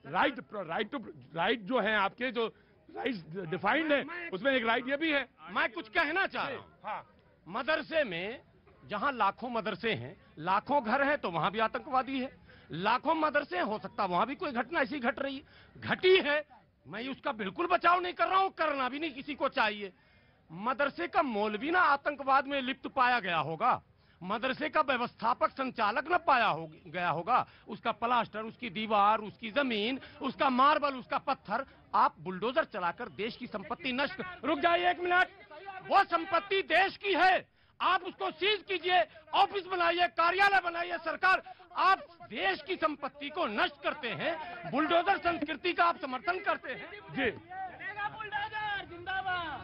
S2: राइट जो है आपके, जो राइट्स डिफाइंड है, उसमें एक राइट ये भी है।
S19: मैं कुछ कहना चाह रहा हूँ।
S2: हाँ,
S19: मदरसे में जहां लाखों मदरसे हैं, लाखों घर हैं, तो वहां भी आतंकवादी है। लाखों मदरसे हो सकता वहां भी कोई घटना ऐसी घट रही है, घटी है। मैं उसका बिल्कुल बचाव नहीं कर रहा हूं, करना भी नहीं किसी को चाहिए। मदरसे का मौलवी ना आतंकवाद में लिप्त पाया गया होगा, मदरसे का व्यवस्थापक संचालक न पाया गया होगा, उसका प्लास्टर, उसकी दीवार, उसकी जमीन, उसका मार्बल, उसका पत्थर, आप बुलडोजर चलाकर देश की संपत्ति नष्ट। रुक जाइए एक मिनट, वो संपत्ति देश की है, आप उसको सीज कीजिए, ऑफिस बनाइए, कार्यालय बनाइए। सरकार, आप देश की संपत्ति को नष्ट करते हैं, बुलडोजर संस्कृति का आप समर्थन करते हैं।
S2: जी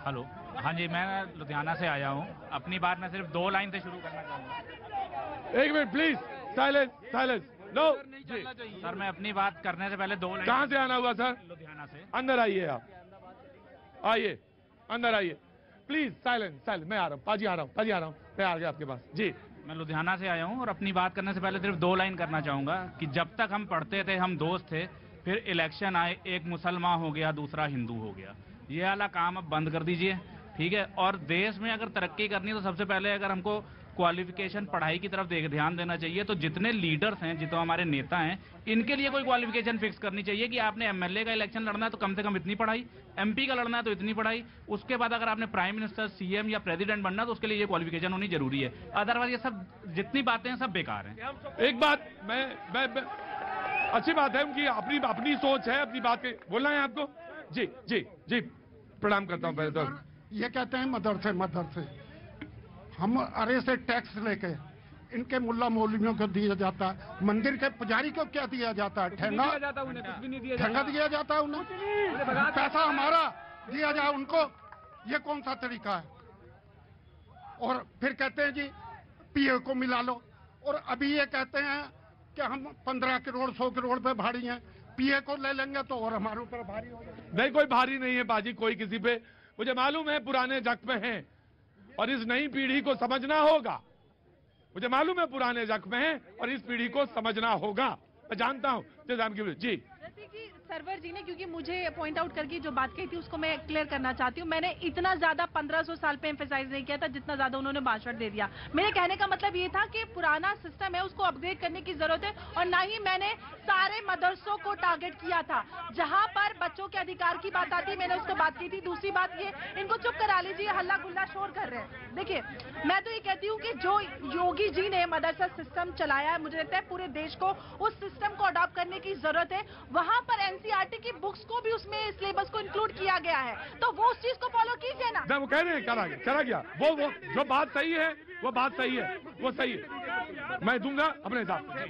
S20: हेलो, हाँ जी, मैं लुधियाना से आया हूँ। अपनी बात मैं सिर्फ 2 लाइन से शुरू करना चाहूँगा।
S2: एक minute please, silence silence, no जी
S20: सर, मैं अपनी बात करने से पहले 2 लाइन।
S2: कहाँ से आना हुआ सर?
S20: लुधियाना से।
S2: अंदर आइए, आप आइए, अंदर आइए प्लीज। साइलेंस साइलेंस, मैं आ रहा हूँ पाजी, आ रहा हूँ पाजी, आ रहा हूँ, मैं आ गया आपके पास। जी
S20: मैं लुधियाना से आया हूँ और अपनी बात करने से पहले सिर्फ 2 लाइन करना चाहूँगा कि जब तक हम पढ़ते थे, हम दोस्त थे, फिर इलेक्शन आए, एक मुसलमान हो गया, दूसरा हिंदू हो गया। ये वाला काम अब बंद कर दीजिए, ठीक है? और देश में अगर तरक्की करनी है तो सबसे पहले अगर हमको क्वालिफिकेशन पढ़ाई की तरफ ध्यान देना चाहिए, तो जितने लीडर्स हैं, जितने हमारे नेता हैं, इनके लिए कोई क्वालिफिकेशन फिक्स करनी चाहिए कि आपने एमएलए का इलेक्शन लड़ना है तो कम से कम इतनी पढ़ाई, एमपी का लड़ना है तो इतनी पढ़ाई, उसके बाद अगर आपने प्राइम मिनिस्टर, सीएम या प्रेसिडेंट बनना है तो उसके लिए ये क्वालिफिकेशन होनी जरूरी है। अदरवाइज ये सब जितनी बातें हैं सब बेकार हैं।
S2: एक बात मैं अच्छी बात है, उनकी अपनी सोच है, अपनी बात बोलना है आपको। जी जी जी, प्रणाम करता हूँ। पहले तो
S21: ये कहते हैं मदरसे हम अरे से टैक्स लेके इनके मुल्ला मौलवियों को दिया जाता है, मंदिर के पुजारी को क्या दिया जाता है? ठेंगा दिया जाता है उन्हें, पैसा हमारा दिया जाए उनको, ये कौन सा तरीका है? और फिर कहते हैं जी पीए को मिला लो, और अभी ये कहते हैं कि हम 15 करोड़ 100 करोड़ पे भारी हैं, पीए को ले लेंगे तो और हमारे ऊपर भारी हो जाएगा।
S2: नहीं, कोई भारी नहीं है बाजी, कोई किसी पे। मुझे मालूम है पुराने जख्म हैं और इस नई पीढ़ी को समझना होगा। मुझे मालूम है पुराने जख्म हैं और इस पीढ़ी को समझना होगा, मैं जानता हूँ। जी
S12: जैसे कि सरवर जी ने, क्योंकि मुझे पॉइंट आउट करके जो बात कही थी उसको मैं क्लियर करना चाहती हूँ। मैंने इतना ज्यादा 1500 साल पे एम्फेसाइज नहीं किया था जितना ज्यादा उन्होंने भाषण दे दिया। मेरे कहने का मतलब ये था कि पुराना सिस्टम है उसको अपग्रेड करने की जरूरत है, और ना ही मैंने सारे मदरसों को टारगेट किया था। जहां पर बच्चों के अधिकार की बात आती है मैंने उसको बात की थी। दूसरी बात ये, इनको चुप करा लीजिए, हल्ला गुल्ला शोर कर रहे हैं। देखिए, मैं तो ये कहती हूँ कि जो योगी जी ने मदरसा सिस्टम चलाया है, मुझे लगता है पूरे देश को उस सिस्टम को अडॉप्ट करने की जरूरत है। वहां पर एनसीईआरटी की बुक्स को भी उसमें सिलेबस को इंक्लूड किया गया है, तो वो उस चीज को फॉलो कीजिए ना।
S2: वो कह रहे हैं चला गया, वो जो बात सही है वो बात सही है, वो सही है, मैं दूंगा अपने हिसाब से।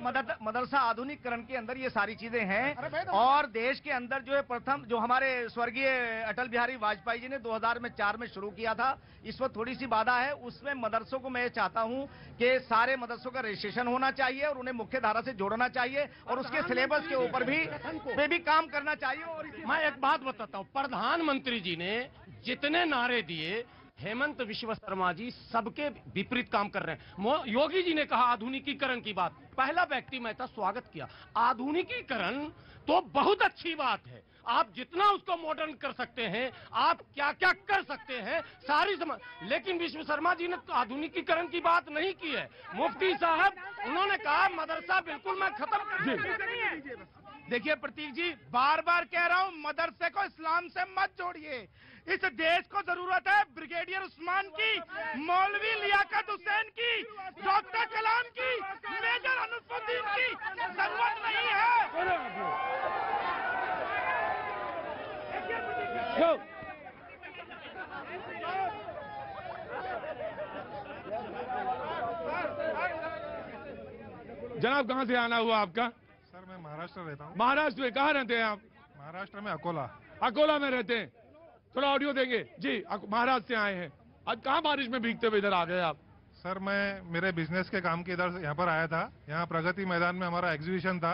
S22: मदरसा आधुनिकरण के अंदर ये सारी चीजें हैं, और देश के अंदर जो है प्रथम जो हमारे स्वर्गीय अटल बिहारी वाजपेयी जी ने 2004 में शुरू किया था, इस वक्त थोड़ी सी बाधा है उसमें। मदरसों को मैं चाहता हूं कि सारे मदरसों का रजिस्ट्रेशन होना चाहिए और उन्हें मुख्य धारा से जोड़ना चाहिए, और उसके सिलेबस के ऊपर भी काम करना चाहिए। और
S19: मैं एक बात बताता हूं, प्रधानमंत्री जी ने जितने नारे दिए, हेमंत विश्व शर्मा जी सबके विपरीत काम कर रहे हैं। योगी जी ने कहा आधुनिकीकरण की बात, पहला व्यक्ति मैं था, स्वागत किया। आधुनिकीकरण तो बहुत अच्छी बात है, आप जितना उसको मॉडर्न कर सकते हैं, आप क्या क्या कर सकते हैं सारी समझ, लेकिन विश्व शर्मा जी ने तो आधुनिकीकरण की बात नहीं की है। मुफ्ती साहब उन्होंने कहा मदरसा बिल्कुल मैं खत्म कर।
S10: देखिए प्रतीक जी, बार बार कह रहा हूं, मदरसे को इस्लाम से मत जोड़िए। इस देश को जरूरत है ब्रिगेडियर उस्मान की, मौलवी लियाकत हुसैन की, डॉक्टर कलाम की, मेजर अनुसुद्दीन की जरूरत नहीं है।
S2: जनाब कहाँ से आना हुआ आपका?
S23: सर मैं महाराष्ट्र रहता हूँ।
S2: महाराष्ट्र में कहाँ रहते हैं आप?
S23: महाराष्ट्र में अकोला।
S2: अकोला में रहते हैं, थोड़ा ऑडियो देंगे जी। महाराष्ट्र से आए हैं, आज कहाँ बारिश में भीगते हुए इधर आ गए आप?
S23: सर मैं मेरे बिजनेस के काम के इधर यहाँ पर आया था। यहाँ प्रगति मैदान में हमारा एग्जीबिशन था,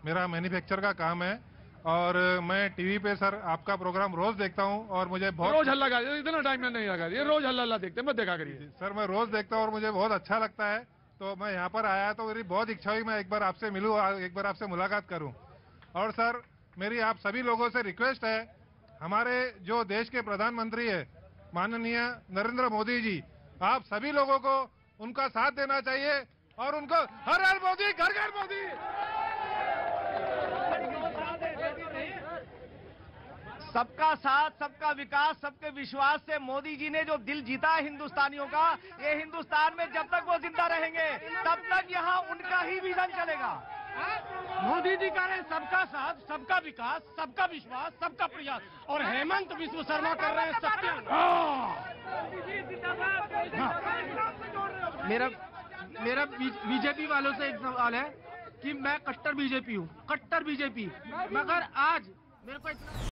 S23: मेरा मैन्युफैक्चर का काम है, और मैं टीवी पे सर आपका प्रोग्राम रोज देखता हूँ और मुझे बहुत
S2: रोज हल्ला कर, इतना टाइम नहीं लगा, ये रोज हल्ला देखते मत देखा करिए।
S23: सर मैं रोज देखता हूँ और मुझे बहुत अच्छा लगता है, तो मैं यहाँ पर आया तो मेरी बहुत इच्छा हुई मैं एक बार आपसे मिलूँ, एक बार आपसे मुलाकात करूँ। और सर मेरी आप सभी लोगों से रिक्वेस्ट है हमारे जो देश के प्रधानमंत्री है माननीय नरेंद्र मोदी जी, आप सभी लोगों को उनका साथ देना चाहिए और उनको हर हर मोदी, घर घर मोदी।
S22: सबका साथ, सबका विकास, सबके विश्वास से मोदी जी ने जो दिल जीता है हिंदुस्तानियों का, ये हिंदुस्तान में जब तक वो जिंदा रहेंगे तब तक यहाँ उनका ही विजन चलेगा।
S19: मोदी जी कह रहे हैं सबका साथ, सबका विकास, सबका विश्वास, सबका प्रयास, और हेमंत विश्व शर्मा कर रहे हैं सत्य।
S10: मेरा बीजेपी वालों से एक सवाल है कि मैं कट्टर बीजेपी हूँ, कट्टर बीजेपी, मगर आज मेरे को इतना